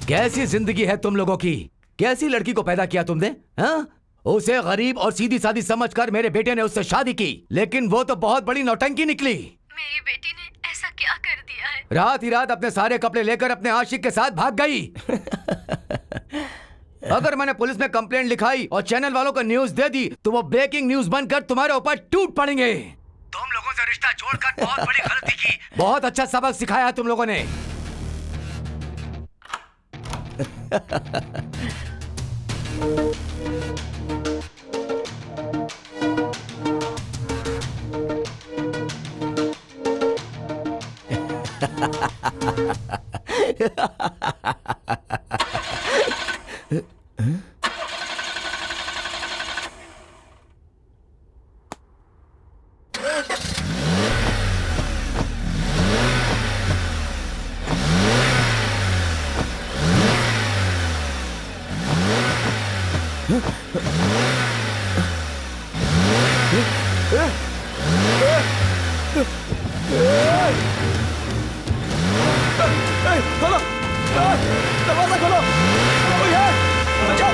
Speaker 10: कैसी जिंदगी है तुम लोगों की? कैसी लड़की को पैदा किया तुमने? हाँ? उसे गरीब और सीधी सादी समझकर मेरे बेटे ने उससे शादी की, लेकिन वो तो बहुत बड़ी नौटंकी निकली।
Speaker 7: मेरी बेटी ने ऐसा क्या कर दिया है?
Speaker 10: रात ही रात अपने सारे कपड़े लेकर अपने आशिक के साथ भाग गई। अगर मैंने पुलिस में कंप्लेंट लिखाई और चैनल वालों को न्यूज दे दी तो वो ब्रेकिंग न्यूज बनकर तुम्हारे ऊपर टूट पड़ेंगे। तुम लोगों से रिश्ता जोड़कर बहुत बड़ी गलती की। बहुत अच्छा सबक सिखाया है तुम लोगों ने।
Speaker 2: खोलो, दरवाजा खोलो, कोई है? बचाओ!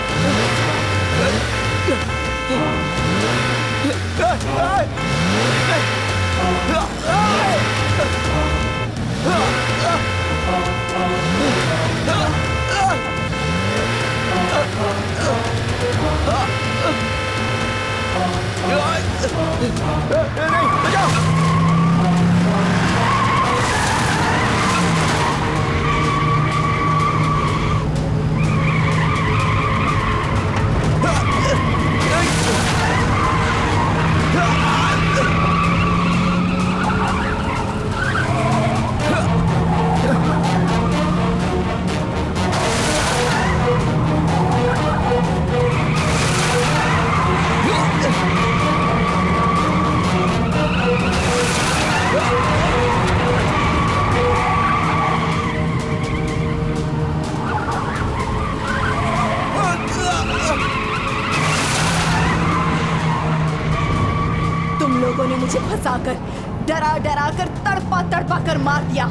Speaker 1: डरा कर तड़पा कर मार दिया।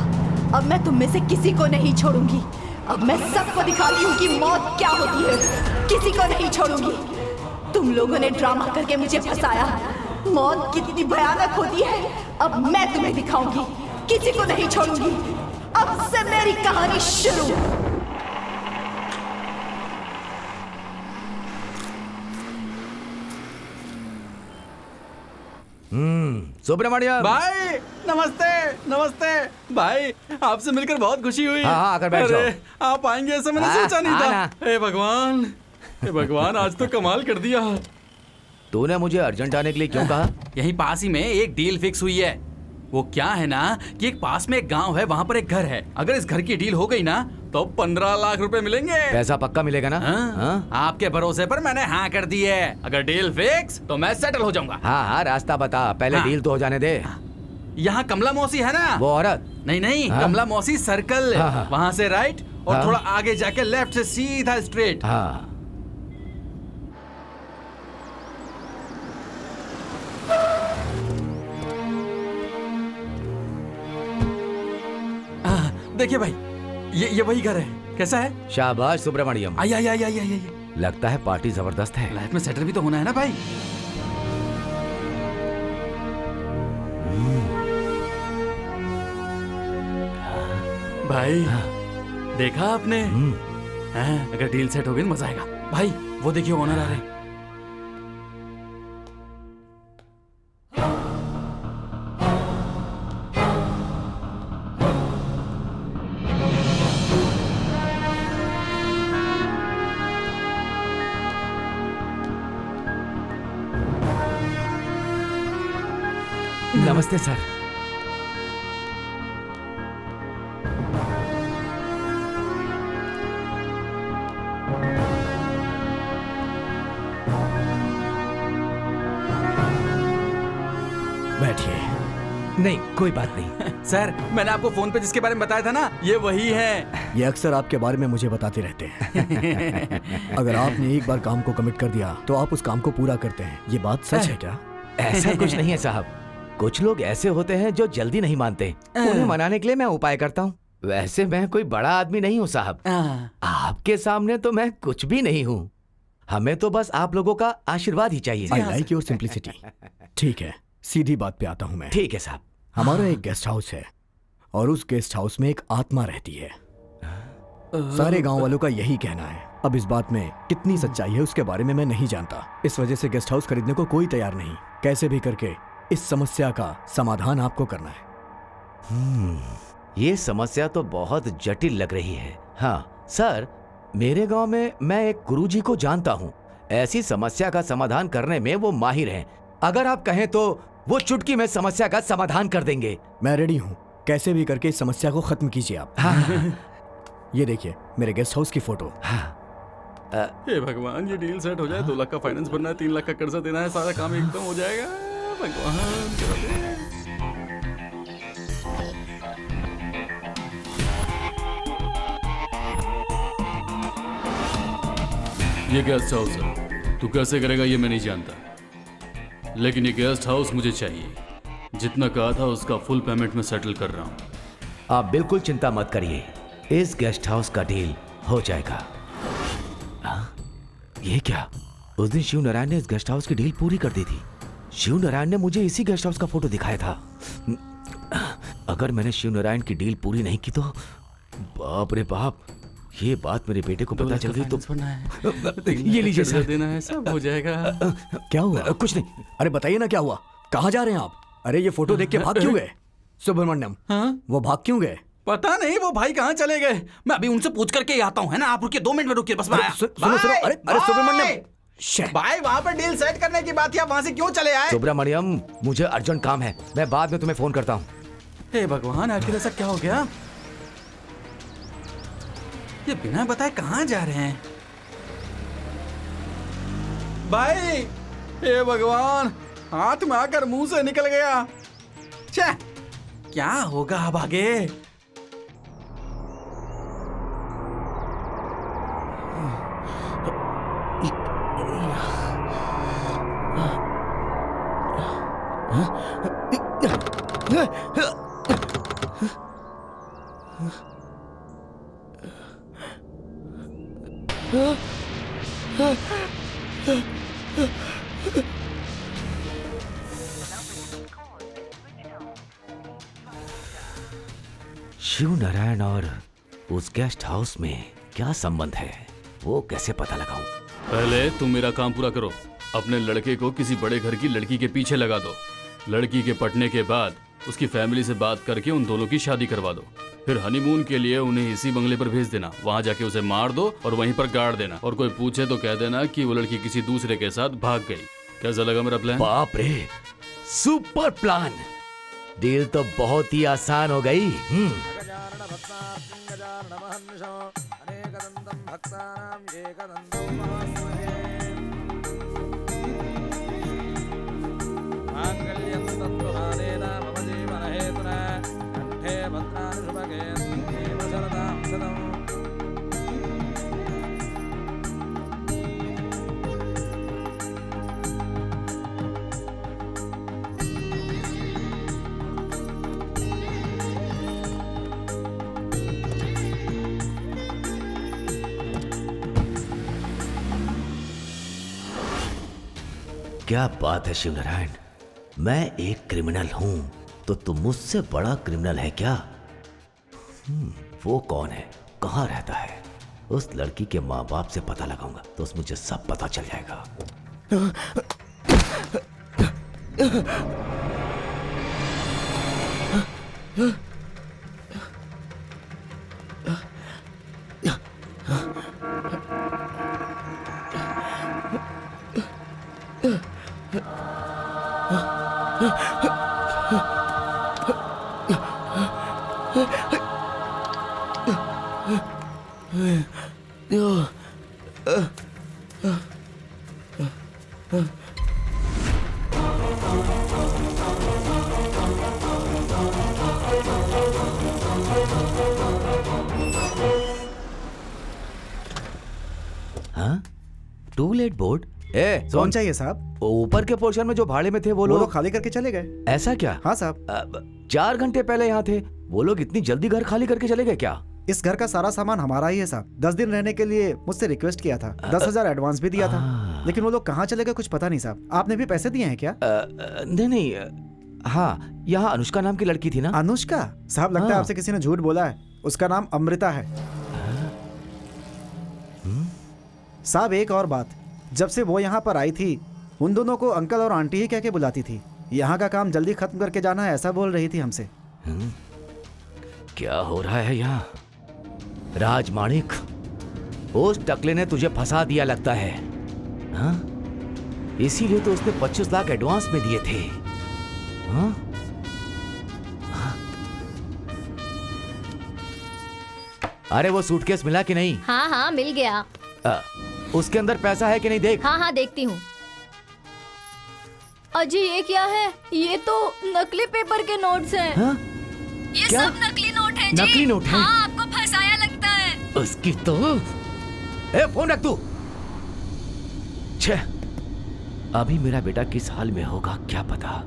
Speaker 1: अब मैं तुम में से किसी को नहीं छोड़ूंगी। अब मैं सबको दिखाती हूँ कि मौत क्या होती है। किसी को नहीं छोड़ूंगी। तुम लोगों ने ड्रामा करके मुझे फंसाया। मौत कितनी भयानक होती है अब मैं तुम्हें दिखाऊंगी। किसी को नहीं छोड़ूंगी। अब से मेरी कहानी शुरू।
Speaker 10: सुब्रमण्यम
Speaker 9: भाई नमस्ते नमस्ते भाई, आपसे मिलकर बहुत खुशी हुई।
Speaker 10: हाँ, आकर बैठ जाओ।
Speaker 9: अरे, आप आएंगे ऐसा मैंने सोचा नहीं था। हे भगवान आज तो कमाल कर दिया।
Speaker 10: तूने मुझे अर्जेंट आने के लिए क्यों कहा?
Speaker 9: यहीं पास ही में एक डील फिक्स हुई है। वो क्या है ना कि एक पास में एक गांव है, वहाँ पर एक घर है। अगर इस घर की डील हो गई ना तो 15 लाख रुपए मिलेंगे।
Speaker 10: पैसा पक्का मिलेगा ना?
Speaker 9: हाँ? आपके भरोसे पर मैंने हाँ कर दी है। अगर डील फिक्स तो मैं सेटल हो जाऊंगा।
Speaker 10: हाँ, रास्ता बता, पहले
Speaker 9: हाँ।
Speaker 10: डील तो हो जाने दे।
Speaker 9: यहाँ कमला मौसी है ना?
Speaker 10: वो औरत?
Speaker 9: नहीं
Speaker 10: हाँ?
Speaker 9: कमला मौसी सर्कल,
Speaker 10: हाँ।
Speaker 9: वहाँ से राइट और
Speaker 10: हाँ।
Speaker 9: थोड़ा आगे जाके लेफ्ट से सीधा स्ट्रेट।
Speaker 10: हाँ।
Speaker 9: देखिए भाई, ये वही घर है। कैसा है?
Speaker 10: शाबाश सुब्रमण्यम।
Speaker 9: आई।
Speaker 10: लगता है पार्टी जबरदस्त है।
Speaker 9: लाइफ में सेटल भी तो होना है ना भाई। भाई देखा आपने? अगर डील सेट हो गई मजा आएगा। भाई वो देखिए ओनर आ रहे हैं।
Speaker 10: नमस्ते सर।
Speaker 3: बैठिए।
Speaker 10: नहीं, कोई बात नहीं।
Speaker 9: सर मैंने आपको फोन पे जिसके बारे में बताया था ना, ये वही है।
Speaker 3: ये अक्सर आपके बारे में मुझे बताते रहते हैं। अगर आपने एक बार काम को कमिट कर दिया तो आप उस काम को पूरा करते हैं। ये बात सच है क्या?
Speaker 10: ऐसा कुछ नहीं है साहब। कुछ लोग ऐसे होते हैं जो जल्दी नहीं मानते। उन्हें मनाने के लिए मैं उपाय करता हूँ। वैसे मैं कोई बड़ा आदमी नहीं हूँ साहब। आपके सामने तो मैं कुछ भी नहीं हूँ। हमें तो बस आप लोगों का आशीर्वाद ही चाहिए।
Speaker 3: I like your simplicity. ठीक है, सीधी बात पे आता हूँ मैं।
Speaker 10: ठीक है साहब।
Speaker 3: हमारा एक गेस्ट हाउस है और उस गेस्ट हाउस में एक आत्मा रहती है। सारे गांव वालों का यही कहना है। अब इस बात में कितनी सच्चाई है उसके बारे में मैं नहीं जानता। इस वजह से गेस्ट हाउस खरीदने को कोई तैयार नहीं। कैसे भी करके इस समस्या का समाधान आपको करना है।
Speaker 10: ये समस्या तो बहुत जटिल लग रही है। हाँ सर, मेरे गांव में मैं एक गुरुजी को जानता हूँ। ऐसी समस्या का समाधान करने में वो माहिर हैं। अगर आप कहें तो वो चुटकी में समस्या का समाधान कर देंगे।
Speaker 3: मैं रेडी हूँ। कैसे भी करके इस समस्या को खत्म कीजिए आप। ये देखिए मेरे गेस्ट हाउस की फोटो।
Speaker 9: हे भगवान, ये डील सेट हो जाए। 2 लाख का फाइनेंस भरना है, 3 लाख का कर्जा देना है, सारा काम एकदम हो जाएगा। भगवान करा दे। ये गेस्ट हाउस है, तू कैसे करेगा ये मैं नहीं जानता, लेकिन ये गेस्ट हाउस मुझे चाहिए। जितना कहा था उसका फुल पेमेंट में सेटल कर रहा हूँ।
Speaker 10: आप बिल्कुल चिंता मत करिए, इस गेस्ट हाउस का डील हो जाएगा। ये क्या? उस दिन शिव नारायण ने इस गेस्ट हाउस की डील पूरी कर दी थी। शिव नारायण ने मुझे इसी गेस्ट हाउस का फोटो दिखाया था। अगर मैंने शिव नारायण की डील पूरी नहीं की तो बाप रे बाप, ये बात मेरे बेटे को पता चल गई तो ये लीजिए सर,
Speaker 9: देना है, सब हो जाएगा।
Speaker 3: क्या हुआ?
Speaker 10: कुछ नहीं।
Speaker 3: अरे बताइए ना क्या हुआ? कहाँ जा रहे हैं आप? अरे ये फोटो देख के भाग क्यों गए? सुब्रमण्यम, वो भाग क्यों गए?
Speaker 9: पता नहीं वो भाई कहाँ चले गए। मैं अभी उनसे पूछ करके ही आता हूँ, है ना? आप रुकिए, 2 मिनट में रुकिए, बस मैं आया।
Speaker 3: सुनो सुनो, अरे सुब्रमण्यम,
Speaker 9: भाई वहाँ पर डील सेट करने की बात थी, आप वहाँ से क्यों चले आए?
Speaker 10: सुब्रमण्यम, मुझे अर्जेंट काम है, मैं बाद में तुम्हें फोन करता हूँ।
Speaker 9: हे भगवान, आखिर ऐसा क्या हो गया? ये बिना बताए कहाँ जा रहे हैं? भाई, हे भगवान, हाथ में आकर मुंह से निकल गया। छे, क्या होगा अब आगे?
Speaker 10: शिव नारायण और उस गेस्ट हाउस में क्या संबंध है, वो कैसे पता लगाऊं?
Speaker 9: पहले तुम मेरा काम पूरा करो। अपने लड़के को किसी बड़े घर की लड़की के पीछे लगा दो। लड़की के पटने के बाद उसकी फैमिली से बात करके उन दोनों की शादी करवा दो। फिर हनीमून के लिए उन्हें इसी बंगले पर भेज देना। वहाँ जाके उसे मार दो और वहीं पर गाड़ देना। और कोई पूछे तो कह देना कि वो लड़की किसी दूसरे के साथ भाग गई। कैसा लगा मेरा प्लान?
Speaker 10: बाप रे, सुपर प्लान। डील तो बहुत ही आसान हो गई। क्या बात है शिवनारायण, मैं एक क्रिमिनल हूं तो तुम मुझसे बड़ा क्रिमिनल है क्या? वो कौन है, कहां रहता है? उस लड़की के माँ बाप से पता लगाऊंगा तो मुझे सब पता चल जाएगा। हाँ? To let board?
Speaker 4: कौन चाहिए साहब?
Speaker 10: ऊपर के पोर्शन में जो भाड़े में थे वो लोग
Speaker 4: खाली करके चले गए।
Speaker 10: ऐसा क्या?
Speaker 4: हाँ साहब।
Speaker 10: 4 घंटे पहले यहाँ थे वो लोग, इतनी जल्दी घर खाली करके चले गए क्या?
Speaker 4: इस घर का सारा सामान हमारा ही है साहब। 10 दिन रहने के लिए मुझसे रिक्वेस्ट किया था। 10,000 एडवांस भी दिया था, लेकिन वो लोग कहाँ चले गए कुछ पता नहीं साहब। आपने भी पैसे दिए हैं क्या?
Speaker 10: नहीं। हाँ, यहाँ अनुष्का नाम की लड़की थी ना?
Speaker 4: अनुष्का साहब, लगता है आपसे किसी ने झूठ बोला है। उसका नाम अमृता है साहब। एक और बात, जब से वो यहाँ पर आई थी उन दोनों को अंकल और आंटी ही कह के बुलाती थी। यहाँ का काम जल्दी खत्म करके जाना है ऐसा बोल रही थी हमसे।
Speaker 10: क्या हो रहा है यहाँ? राजमाणिक, उस टकले ने तुझे फंसा दिया लगता है। हाँ? इसीलिए तो उसने 25 लाख एडवांस में दिए थे। हाँ? हाँ? अरे वो सूटकेस मिला कि नहीं?
Speaker 6: हाँ हाँ मिल गया।
Speaker 10: उसके अंदर पैसा है कि नहीं देख।
Speaker 6: हाँ हाँ देखती हूँ। अजी ये क्या है? ये तो नकली पेपर के नोट्स हैं।
Speaker 10: हाँ?
Speaker 6: ये
Speaker 10: क्या?
Speaker 6: सब नकली नोट है जी।
Speaker 10: नकली नोट है?
Speaker 6: हाँ, आपको फंसाया लगता है।
Speaker 10: उसकी तो फोन रख तू। छे, अभी मेरा बेटा किस हाल में होगा क्या पता।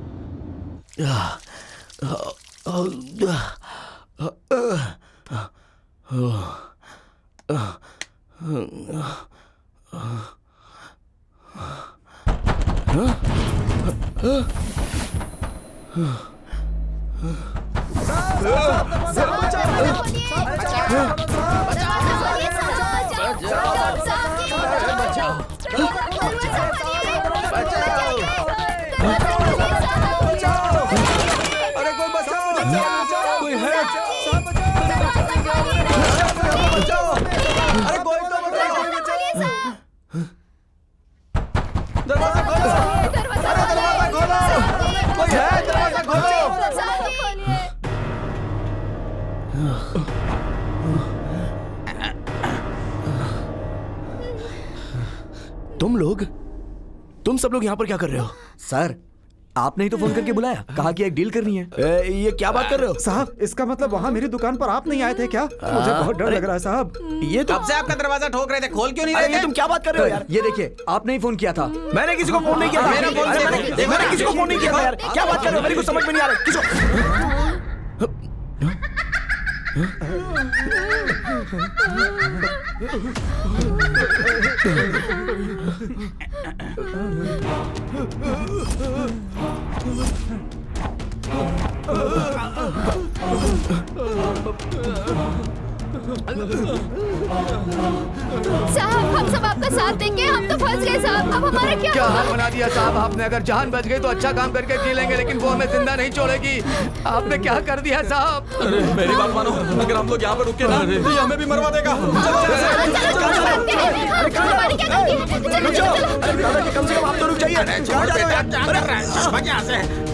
Speaker 2: तुम सब लोग यहाँ पर क्या कर रहे हो?
Speaker 3: सर आपने ही तो फोन करके बुलाया, कहा कि एक डील करनी है।
Speaker 2: ये क्या बात कर रहे हो
Speaker 4: साहब? इसका मतलब वहाँ मेरी दुकान पर आप नहीं आए थे क्या? मुझे बहुत डर लग रहा है साहब।
Speaker 2: ये तो
Speaker 11: कब से आपका दरवाजा ठोक रहे थे, खोल क्यों नहीं रहे थे?
Speaker 2: ये तुम क्या बात कर रहे हो यार?
Speaker 3: ये देखिए, आपने ही फोन किया था।
Speaker 2: मैंने किसी को फोन नहीं किया था।
Speaker 11: मेरा फोन से-
Speaker 2: मैंने किसी को फोन नहीं किया था यार। क्या बात कर रहे हो? मेरे को समझ में नहीं आ रहा।
Speaker 7: साहब हम सब आपका साथ देंगे, हम तो फंस गए साहब, अब हमारा क्या
Speaker 10: क्या
Speaker 7: होगा?
Speaker 10: हाल बना दिया साहब आपने। अगर जान बच गई तो अच्छा काम करके जी लेंगे, लेकिन वो हमें जिंदा नहीं छोड़ेगी। आपने क्या कर दिया साहब?
Speaker 11: अरे मेरी बात मानो, अगर हम लोग यहाँ पर रुके ना तो ये हमें भी मरवा देगा।
Speaker 2: दादाजी कम से कम आप तो रुक जाइए।
Speaker 11: क्या कर रहा है? भाग यहाँ से।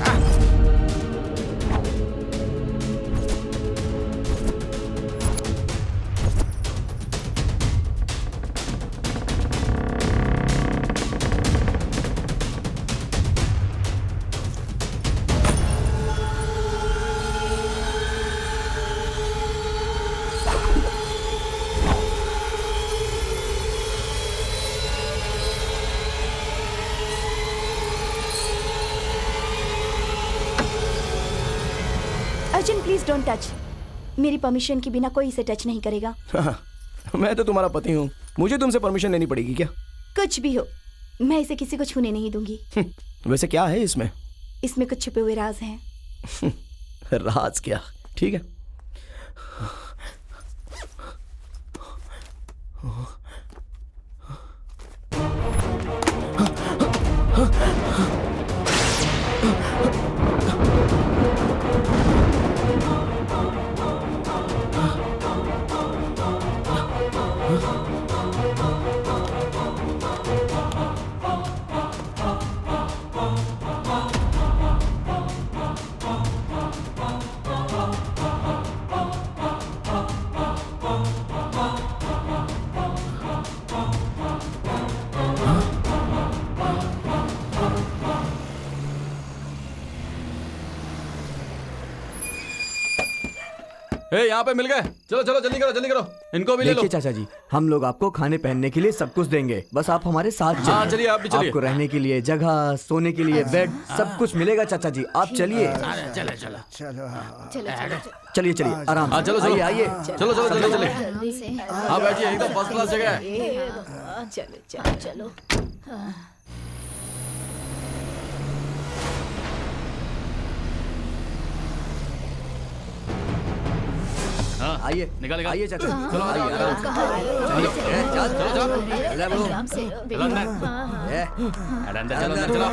Speaker 1: Arjun please don't touch. मेरी परमिशन के बिना कोई इसे टच नहीं करेगा।
Speaker 2: मैं तो तुम्हारा पति हूँ, मुझे तुमसे परमिशन लेनी पड़ेगी क्या?
Speaker 1: कुछ भी हो, मैं इसे किसी को छूने नहीं दूंगी।
Speaker 2: वैसे क्या है इसमें?
Speaker 1: इसमें कुछ छुपे हुए राज हैं।
Speaker 2: राज क्या? ठीक है।
Speaker 11: यहाँ पे मिल गए। चलो चलो जल्दी करो, जल्दी करो, इनको भी ले लो।
Speaker 3: देखिए चाचा जी, हम लोग आपको खाने पहनने के लिए सब कुछ देंगे, बस आप हमारे साथ चलिए।
Speaker 11: हाँ चलिए, आप भी चलिए।
Speaker 3: आपको रहने के लिए जगह, सोने के लिए बेड, सब कुछ मिलेगा चाचा जी, आप चलिए।
Speaker 8: चलो चलो
Speaker 4: चलो
Speaker 3: चलिए चलिए आराम से।
Speaker 11: चलो चलो
Speaker 3: आइए
Speaker 11: चलो चलो जल्दी चलिए। हाँ बैठिए, एकदम फर्स्ट क्लास जगह है।
Speaker 6: चलो चलो चलो।
Speaker 3: आइए
Speaker 9: निकालेगा।
Speaker 3: आइए चाचा,
Speaker 11: चलो
Speaker 3: आइए आराम से। चलो चलो ले बोलो।
Speaker 11: अंदर चलो।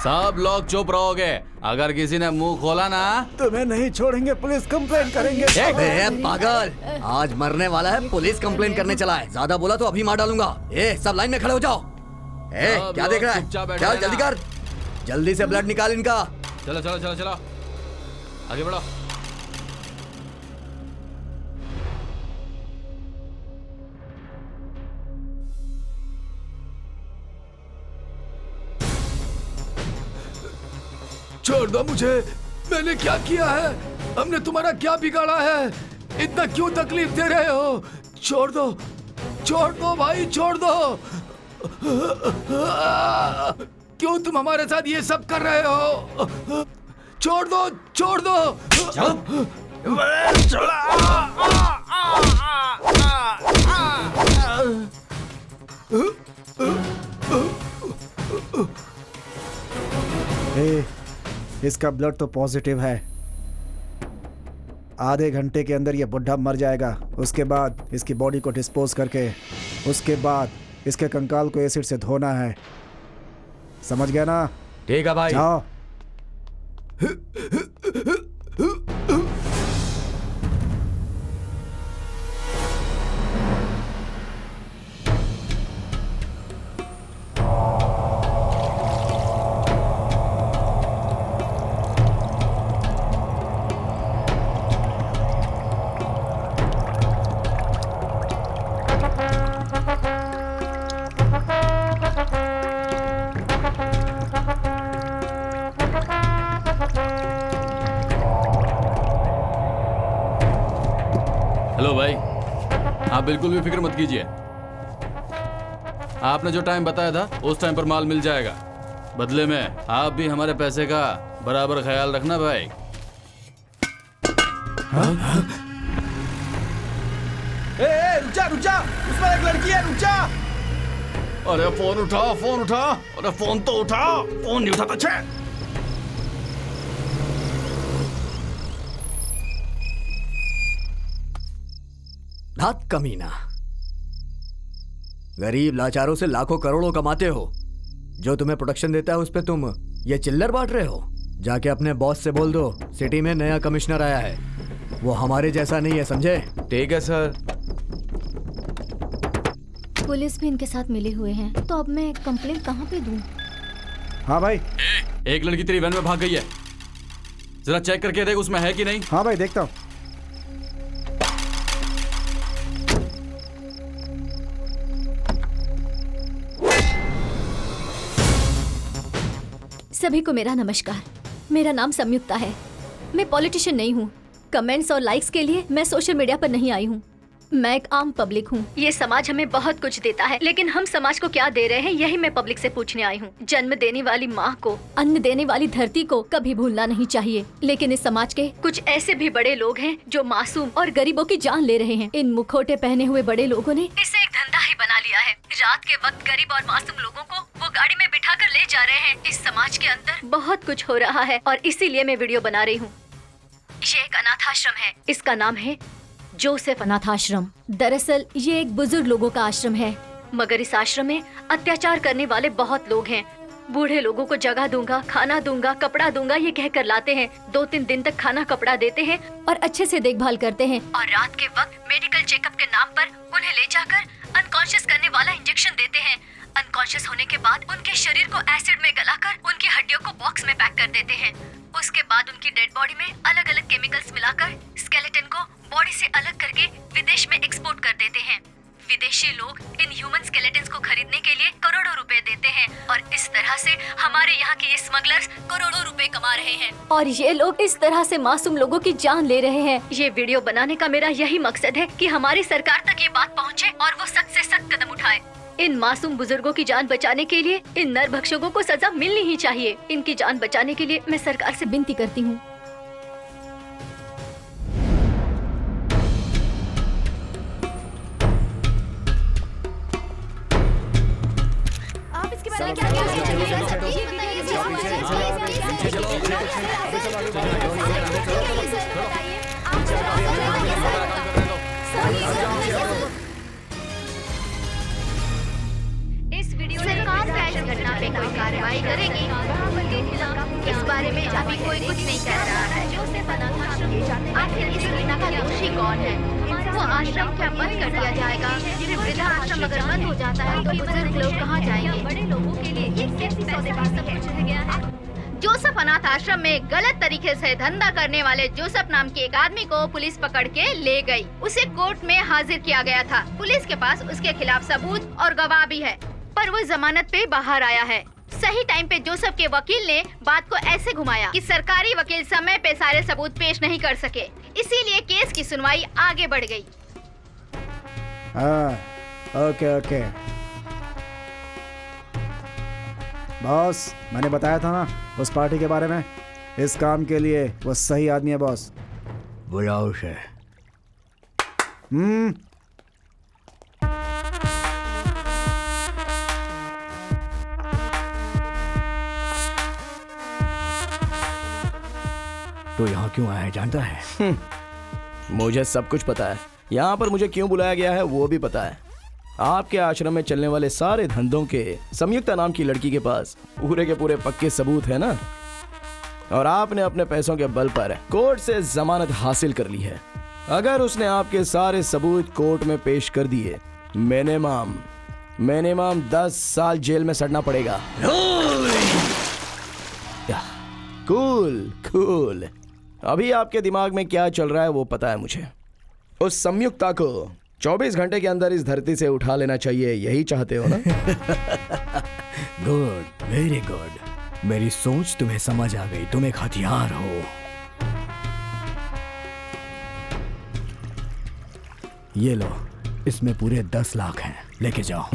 Speaker 11: सब लोग चुप रहोगे, अगर किसी ने मुंह खोला ना
Speaker 4: तुम्हें नहीं छोड़ेंगे, पुलिस कंप्लेंट करेंगे।
Speaker 3: ए पागल, आज मरने वाला है, पुलिस कंप्लेन करने चला है। ज्यादा बोला तो अभी मार डालूंगा। ए सब लाइन में खड़े हो जाओ। ए
Speaker 11: सब
Speaker 3: क्या
Speaker 11: लोग
Speaker 3: देख रहा
Speaker 11: चुपचाप
Speaker 3: है?
Speaker 11: बैठे
Speaker 3: चल
Speaker 11: रहना।
Speaker 3: जल्दी कर, जल्दी से ब्लड निकाल इनका।
Speaker 9: चलो चलो चलो चलो, आगे बढ़ो।
Speaker 2: छोड़ दो मुझे, मैंने क्या किया है? हमने तुम्हारा क्या बिगाड़ा है? इतना क्यों तकलीफ दे रहे हो? छोड़ दो भाई, छोड़ दो। क्यों तुम हमारे साथ ये सब कर रहे हो? छोड़ दो।
Speaker 4: इसका ब्लड तो पॉजिटिव है। आधे घंटे के अंदर ये बुढ़ा मर जाएगा। उसके बाद इसकी बॉडी को डिस्पोज करके उसके बाद इसके कंकाल को एसिड से धोना है। समझ गया ना?
Speaker 10: ठीक है भाई।
Speaker 4: जाओ।
Speaker 9: हेलो भाई, आप बिल्कुल भी फिक्र मत कीजिए। आपने जो टाइम बताया था उस टाइम पर माल मिल जाएगा। बदले में आप भी हमारे पैसे का बराबर ख्याल रखना भाई।
Speaker 2: रुक जा रुक जा, उसमें एक लड़की है, रुक जा।
Speaker 11: अरे फोन उठा, फोन उठा। अरे फोन तो उठा, फोन नहीं उठाता। छे
Speaker 3: धात कमीना, गरीब लाचारों से लाखों करोड़ों कमाते हो, जो तुम्हें प्रोटेक्शन देता है उस पे तुम ये चिल्लर बांट रहे हो। जाके अपने बॉस से बोल दो सिटी में नया कमिश्नर आया है, वो हमारे जैसा नहीं है, समझे?
Speaker 10: ठीक है सर।
Speaker 6: पुलिस भी इनके साथ मिले हुए हैं, तो अब मैं कंप्लेंट कहाँ पे दूं?
Speaker 4: हाँ भाई।
Speaker 9: एक लड़की तेरी वैन में भाग गई है, जरा चेक करके देख उसमें है कि नहीं।
Speaker 4: हाँ भाई, देखता हूँ।
Speaker 6: सभी को मेरा नमस्कार। मेरा नाम संयुक्ता है। मैं पॉलिटिशियन नहीं हूँ। कमेंट्स और लाइक्स के लिए मैं सोशल मीडिया पर नहीं आई हूँ। मैं एक आम पब्लिक हूँ। ये समाज हमें बहुत कुछ देता है, लेकिन हम समाज को क्या दे रहे हैं, यही मैं पब्लिक से पूछने आई हूँ। जन्म देने वाली माँ को, अन्न देने वाली धरती को कभी भूलना नहीं चाहिए, लेकिन इस समाज के कुछ ऐसे भी बड़े लोग हैं जो मासूम और गरीबों की जान ले रहे हैं। इन मुखौटे पहने हुए बड़े लोगों ने इसे एक धंधा ही बना लिया है। रात के वक्त गरीब और मासूम लोगों को वो गाड़ी में बिठा कर ले जा रहे हैं। इस समाज के अंदर बहुत कुछ हो रहा है और इसीलिए मैं वीडियो बना रही हूँ। ये एक अनाथ आश्रम है, इसका नाम है जोसेफ अनाथ आश्रम। दरअसल ये एक बुजुर्ग लोगों का आश्रम है, मगर इस आश्रम में अत्याचार करने वाले बहुत लोग हैं। बूढ़े लोगों को जगह दूंगा, खाना दूंगा, कपड़ा दूंगा ये कहकर लाते हैं। 2-3 दिन तक खाना कपड़ा देते हैं और अच्छे से देखभाल करते हैं, और रात के वक्त मेडिकल चेकअप के नाम पर उन्हें ले जाकर अनकॉन्शियस करने वाला इंजेक्शन देते हैं। अनकॉन्शियस होने के बाद उनके शरीर को एसिड में गलाकर उनकी हड्डियों को बॉक्स में पैक कर देते हैं। उसके बाद उनकी डेड बॉडी में अलग अलग केमिकल्स मिलाकर स्केलेटन को बॉडी से अलग करके विदेश में एक्सपोर्ट कर देते हैं। विदेशी लोग इन ह्यूमन स्केलेटन्स को खरीदने के लिए करोड़ों रुपए देते हैं, और इस तरह से हमारे यहाँ के ये स्मगलर्स करोड़ों रुपए कमा रहे हैं, और ये लोग इस तरह से मासूम लोगों की जान ले रहे हैं। ये वीडियो बनाने का मेरा यही मकसद है कि हमारी सरकार तक ये बात पहुँचे और वो सख्त से सख्त कदम उठाए। इन मासूम बुजुर्गों की जान बचाने के लिए इन नरभक्षकों को सजा मिलनी ही चाहिए। इनकी जान बचाने के लिए मैं सरकार से विनती करती हूँ। आप इसके बारे में क्या
Speaker 7: सरकार इस घटना पे कोई कार्रवाई करेगी, इस बारे में अभी कोई कुछ नहीं कह रहा है। आखिर इस घटना का दोषी कौन है? वो आश्रम क्या बंद कर दिया जाएगा? सिर्फ वृद्धा आश्रम अगर बंद हो जाता है तो बुजुर्ग लोग कहाँ जाएंगे? बड़े लोगों के लिए ये कैसी सौदेबाजी सब कुछ रह गया है। जोसेफ अनाथ आश्रम में गलत तरीके से धंधा करने वाले जोसेफ नाम के एक आदमी को पुलिस पकड़ के ले गई। उसे कोर्ट में हाजिर किया गया था। पुलिस के पास उसके खिलाफ सबूत और गवाह भी है, पर वो जमानत पे बाहर आया है। सही टाइम पे जोसेफ के वकील ने बात को ऐसे घुमाया कि सरकारी वकील समय पे सारे सबूत पेश नहीं कर सके, इसीलिए केस की सुनवाई आगे बढ़ गई।
Speaker 4: हाँ, ओके। बॉस, मैंने बताया था ना उस पार्टी के बारे में। इस काम के लिए वो सही आदमी है बॉस।
Speaker 3: बुलाओ उसे। तो यहाँ क्यों आया है जानता है?
Speaker 2: मुझे सब कुछ पता है। यहाँ पर मुझे क्यों बुलाया गया है वो भी पता है। आपके आश्रम में चलने वाले सारे धंधों के संयुक्ता नाम की लड़की के पास पूरे के पूरे पक्के सबूत है ना, और आपने अपने पैसों के बल पर कोर्ट से जमानत हासिल कर ली है। अगर उसने आपके सारे सबूत कोर्ट में पेश कर दिए, मिनिमम 10 साल जेल में सड़ना पड़ेगा। कूल। अभी आपके दिमाग में क्या चल रहा है वो पता है मुझे। उस संयुक्ता को 24 घंटे के अंदर इस धरती से उठा लेना चाहिए, यही चाहते हो ना?
Speaker 3: Good, very good. मेरी सोच तुम्हें समझ आ गई। तुम एक हथियार हो। ये लो, इसमें पूरे 10 लाख हैं, लेके जाओ।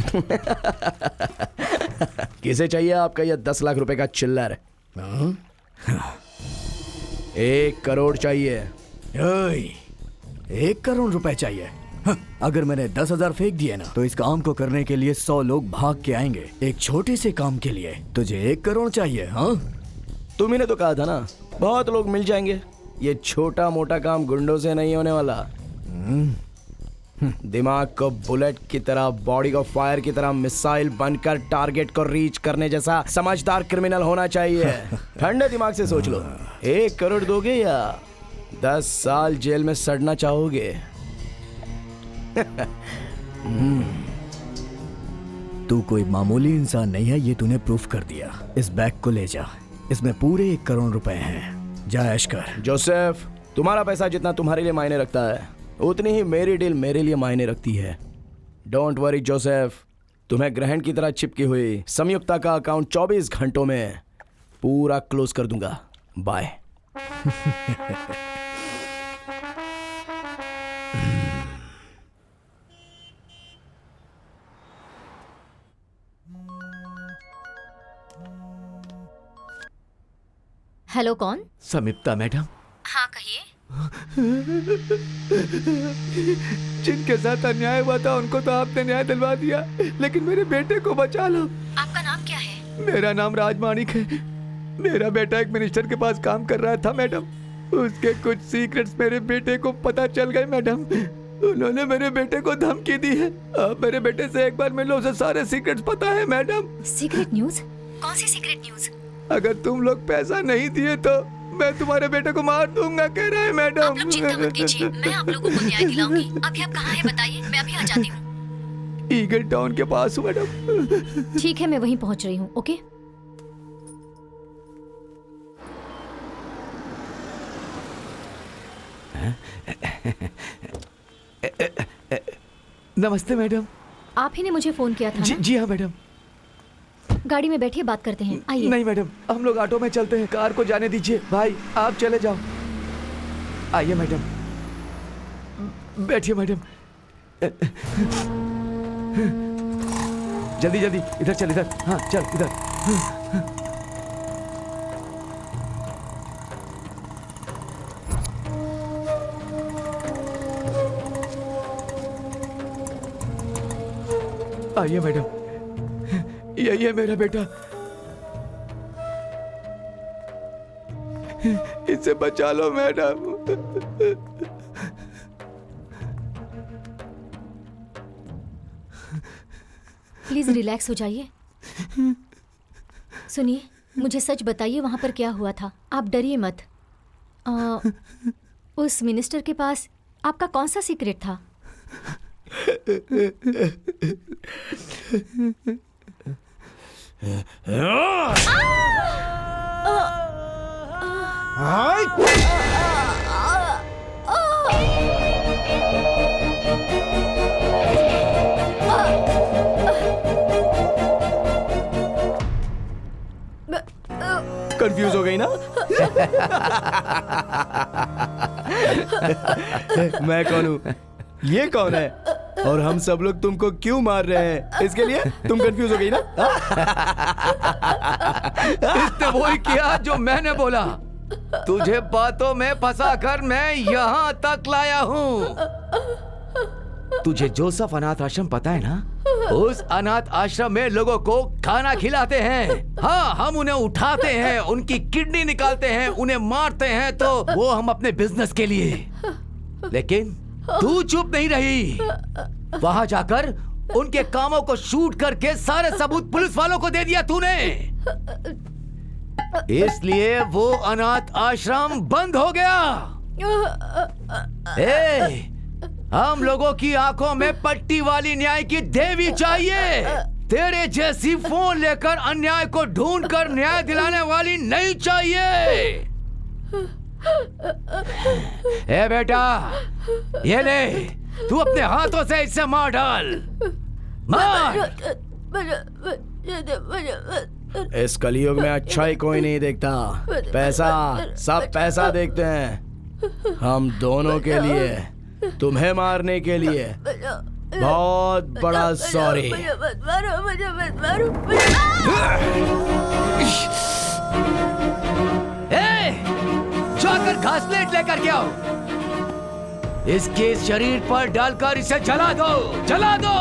Speaker 2: किसे चाहिए आपका यह 10 लाख रुपए का चिल्लर? 1 करोड़ चाहिए।
Speaker 3: ओए, 1 करोड़ रुपए चाहिए? हाँ, अगर मैंने 10,000 फेंक दिए ना तो इस काम को करने के लिए 100 लोग भाग के आएंगे। एक छोटे से काम के लिए तुझे 1 करोड़ चाहिए? हाँ,
Speaker 2: तुम्ही ने तो कहा था ना बहुत लोग मिल जाएंगे। ये छोटा मोटा काम गुंडों से नहीं होने वाला। दिमाग को बुलेट की तरह, बॉडी को फायर की तरह मिसाइल बनकर टारगेट को रीच करने जैसा समझदार क्रिमिनल होना चाहिए। ठंडे दिमाग से सोच लो, 1 करोड़ दोगे या 10 साल जेल में सड़ना चाहोगे?
Speaker 3: तू कोई मामूली इंसान नहीं है, ये तूने प्रूफ कर दिया। इस बैग को ले जा, इसमें पूरे 1 करोड़ रुपए हैं। जा ऐश कर।
Speaker 2: जोसेफ, तुम्हारा पैसा जितना तुम्हारे लिए मायने रखता है उतनी ही मेरी डील मेरे लिए मायने रखती है। डोंट वरी जोसेफ, तुम्हें ग्रहण की तरह चिपकी हुई संयुक्ता का अकाउंट 24 घंटों में पूरा क्लोज कर दूंगा। बाय।
Speaker 6: हेलो, कौन?
Speaker 10: समीप्ता मैडम।
Speaker 6: हाँ, कहिए।
Speaker 3: जिनके साथ अन्याय हुआ था उनको तो आपने न्याय दिलवा दिया, लेकिन मेरे बेटे को बचा लो।
Speaker 6: आपका नाम क्या है?
Speaker 3: मेरा नाम राजमाणिक है। मेरा बेटा एक मिनिस्टर के पास काम कर रहा था मैडम। उसके कुछ सीक्रेट्स मेरे बेटे को पता चल गए मैडम। उन्होंने मेरे बेटे को धमकी दी है। अब मेरे बेटे से एक बार मिलो, उसे सारे सीक्रेट्स पता है मैडम।
Speaker 6: Secret news? कौन सी सीक्रेट न्यूज?
Speaker 3: अगर तुम लोग पैसा नहीं दिए तो मैं तुम्हारे बेटे को मार दूंगा, कह रहा है मैडम।
Speaker 6: आप लोग चिंता मत कीजिए, मैं आप लोगों को न्याय दिलाऊंगी। अभी आप कहाँ हैं बताइए, मैं अभी आ जाती हूँ।
Speaker 3: ईगल टाउन के पास हूँ मैडम।
Speaker 6: ठीक है, मैं वहीं पहुँच रही हूँ। ओके।
Speaker 10: नमस्ते मैडम।
Speaker 6: आप ही ने मुझे फोन किया था ना?
Speaker 10: जी हाँ मैडम।
Speaker 6: गाड़ी में बैठिए, बात करते हैं। आइए।
Speaker 10: नहीं मैडम, हम लोग ऑटो में चलते हैं। कार को जाने दीजिए। भाई आप चले जाओ। आइए मैडम, बैठिए मैडम। जल्दी जल्दी, इधर चल, इधर। हाँ चल, इधर। आइए मैडम, यही है मेरा बेटा। इसे बचा लो मैडम।
Speaker 6: प्लीज रिलैक्स हो जाइए। सुनिए, मुझे सच बताइए, वहां पर क्या हुआ था? आप डरिए मत। उस मिनिस्टर के पास आपका कौन सा सीक्रेट था?
Speaker 2: कंफ्यूज हो गई ना? मैं कौन हूँ, ये कौन है, और हम सब लोग तुमको क्यों मार रहे हैं, इसके लिए तुम कंफ्यूज हो गई ना?
Speaker 10: इसने वही किया जो मैंने बोला। तुझे बातों में फंसाकर मैं यहाँ तक लाया हूँ। तुझे जोसेफ अनाथ आश्रम पता है ना? उस अनाथ आश्रम में लोगों को खाना खिलाते हैं। हाँ, हम उन्हें उठाते हैं, उनकी किडनी निकालते हैं, उन्हें मारते हैं, तो वो हम अपने बिजनेस के लिए। लेकिन तू चुप नहीं रही। वहां जाकर उनके कामों को शूट करके सारे सबूत पुलिस वालों को दे दिया तूने। इसलिए वो अनाथ आश्रम बंद हो गया। हम लोगों की आंखों में पट्टी वाली न्याय की देवी चाहिए। तेरे जैसी फोन लेकर अन्याय को ढूंढ कर न्याय दिलाने वाली नहीं चाहिए। ए बेटा, ये ले, तू अपने हाथों से इसे मार डाल। मार।
Speaker 2: इस कलयुग में अच्छा ही कोई नहीं देखता। पैसा, सब पैसा देखते हैं। हम दोनों के लिए, तुम्हें मारने के लिए बहुत बड़ा सॉरी।
Speaker 10: जाकर घासलेट लेकर के आओ। इसके शरीर पर डालकर इसे जला दो, जला दो।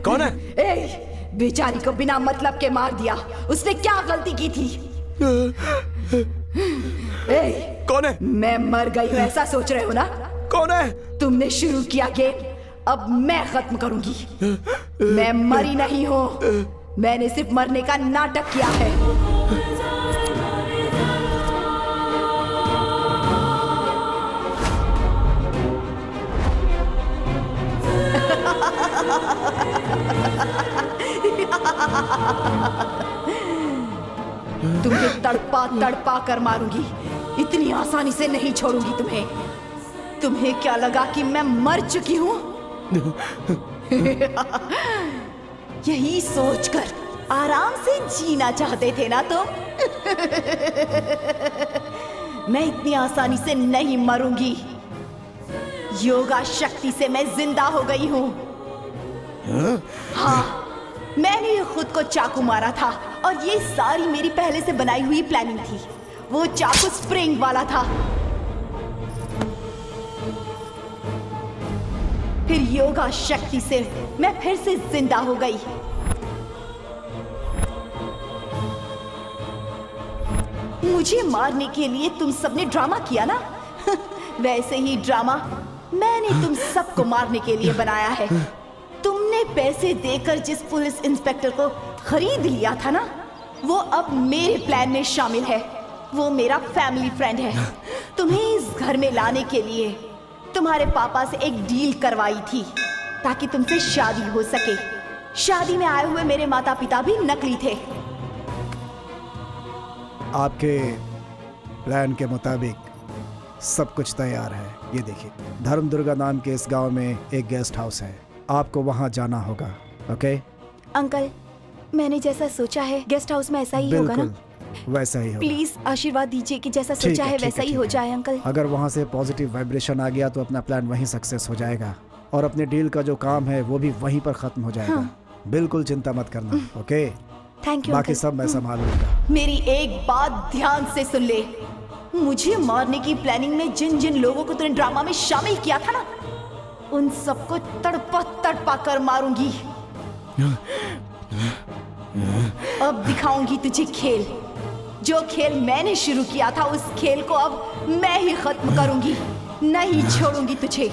Speaker 2: कौन है?
Speaker 1: बेचारी को बिना मतलब के मार दिया। उसने क्या गलती की थी?
Speaker 2: कौन है?
Speaker 1: मैं मर गई हूँ ऐसा सोच रहे हो ना?
Speaker 2: कौन है?
Speaker 1: तुमने शुरू किया गेम, अब मैं खत्म करूंगी। मैं मरी नहीं हूँ, मैंने सिर्फ मरने का नाटक किया है। तुम्हें तड़पा तड़पा कर मारूंगी, इतनी आसानी से नहीं छोड़ूंगी तुम्हें। तुम्हें क्या लगा कि मैं मर चुकी हूँ? यही सोचकर आराम से जीना चाहते थे ना तुम? मैं इतनी आसानी से नहीं मरूंगी। योगा शक्ति से मैं जिंदा हो गई हूँ। हाँ, मैंने ही खुद को चाकू मारा था और ये सारी मेरी पहले से बनाई हुई प्लानिंग थी। वो चाकू स्प्रिंग वाला था। फिर योगा शक्ति से मैं फिर से जिंदा हो गई। मुझे मारने के लिए तुम सबने ड्रामा किया ना? वैसे ही ड्रामा मैंने तुम सबको मारने के लिए बनाया है। तुमने पैसे देकर जिस पुलिस इंस्पेक्टर को खरीद लिया था ना, वो अब मेरे प्लान में शामिल है। वो मेरा फैमिली फ्रेंड है। तुम्हें इस घर में लाने के लिए तुम्हारे पापा से एक डील करवाई थी ताकि तुमसे शादी हो सके। शादी में आए हुए मेरे माता पिता भी नकली थे।
Speaker 4: आपके प्लान के मुताबिक सब कुछ तैयार है। ये देखिए, धर्म दुर्गा नाम के इस गांव में एक गेस्ट हाउस है, आपको वहां जाना होगा। ओके
Speaker 1: अंकल, मैंने जैसा सोचा है गेस्ट हाउस में ऐसा ही होगा ना?
Speaker 4: वैसा ही होगा।
Speaker 1: प्लीज आशीर्वाद दीजिए कि जैसा सोचा है वैसा ही हो जाए अंकल।
Speaker 4: अगर वहाँ से पॉजिटिव वाइब्रेशन आ गया तो अपना प्लान वहीं सक्सेस हो जाएगा और अपने डील का जो काम है वो भी वहीं पर खत्म हो जाएगा।
Speaker 1: हाँ।
Speaker 4: बिल्कुल चिंता मत करना। Okay,
Speaker 1: thank you.
Speaker 4: बाकी सब मैं संभाल लूंगा।
Speaker 1: मेरी एक बात ध्यान से सुन ले। मुझे मारने की प्लानिंग में जिन जिन लोगों को तूने ड्रामा में शामिल किया था ना, उन सबको तड़पा तड़पा कर मारूंगी। अब दिखाऊंगी तुझे खेल। जो खेल मैंने शुरू किया था उस खेल को अब मैं ही खत्म करूंगी। नहीं छोड़ूंगी तुझे।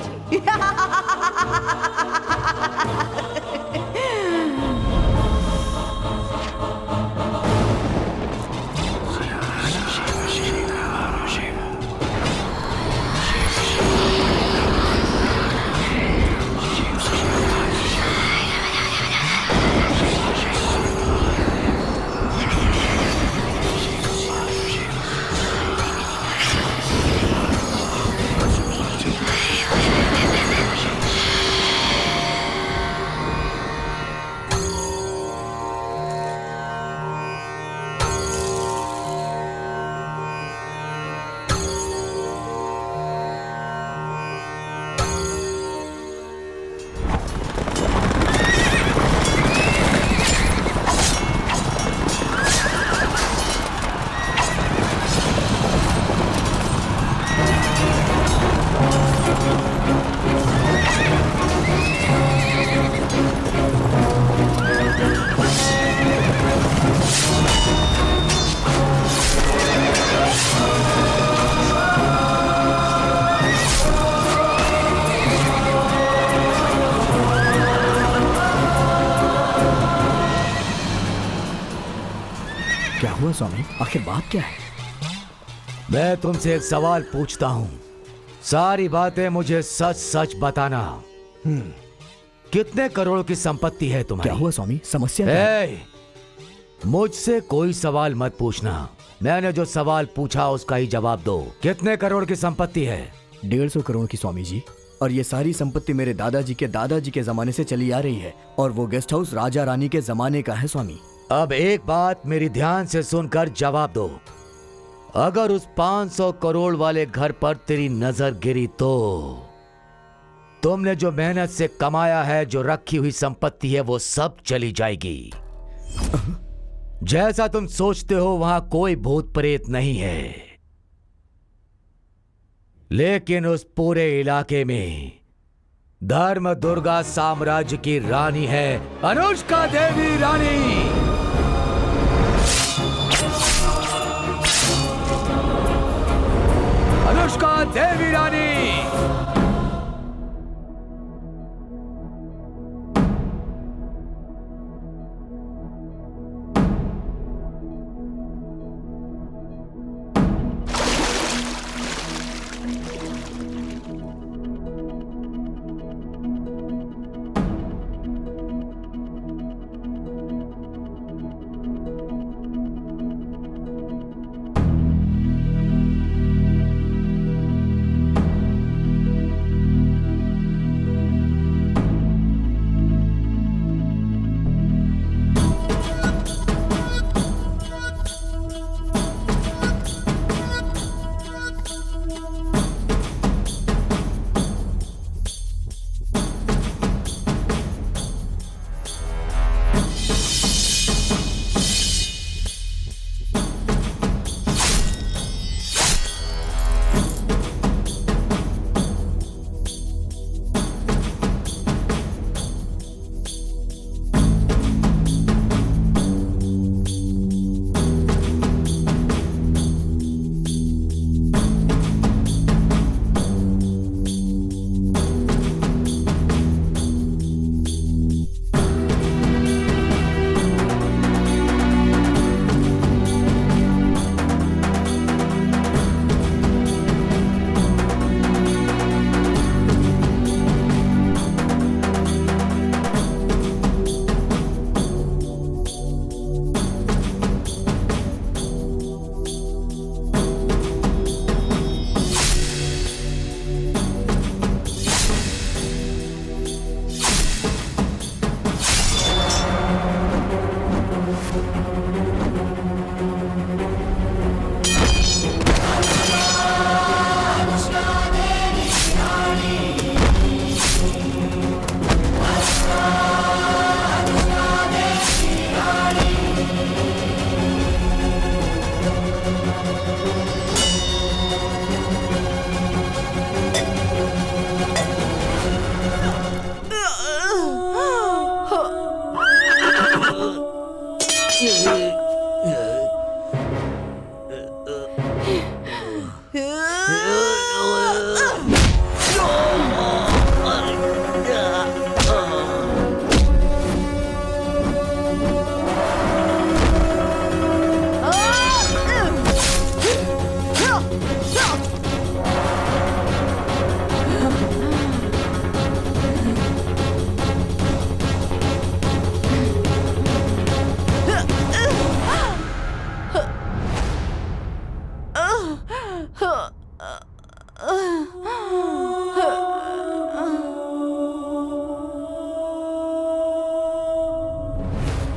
Speaker 3: क्या हुआ स्वामी? आखिर बात क्या है?
Speaker 10: मैं तुमसे एक सवाल पूछता हूं, सारी बातें मुझे सच सच बताना। कितने करोड़ की संपत्ति है तुम्हारी?
Speaker 3: क्या हुआ स्वामी, समस्या क्या है?
Speaker 10: ए, मुझसे कोई सवाल मत पूछना। मैंने जो सवाल पूछा उसका ही जवाब दो। कितने करोड़ की संपत्ति है?
Speaker 3: 150 करोड़ की स्वामी जी। और ये सारी संपत्ति मेरे दादाजी के जमाने से चली आ रही है, और वो गेस्ट हाउस राजा रानी के जमाने का है स्वामी।
Speaker 10: अब एक बात मेरी ध्यान से सुनकर जवाब दो। अगर उस 500 करोड़ वाले घर पर तेरी नजर गिरी तो तुमने जो मेहनत से कमाया है, जो रखी हुई संपत्ति है, वो सब चली जाएगी। जैसा तुम सोचते हो वहां कोई भूत प्रेत नहीं है, लेकिन उस पूरे इलाके में धर्म दुर्गा साम्राज्य की रानी है, अनुष्का देवी रानी। अनुष्का देवी रानी।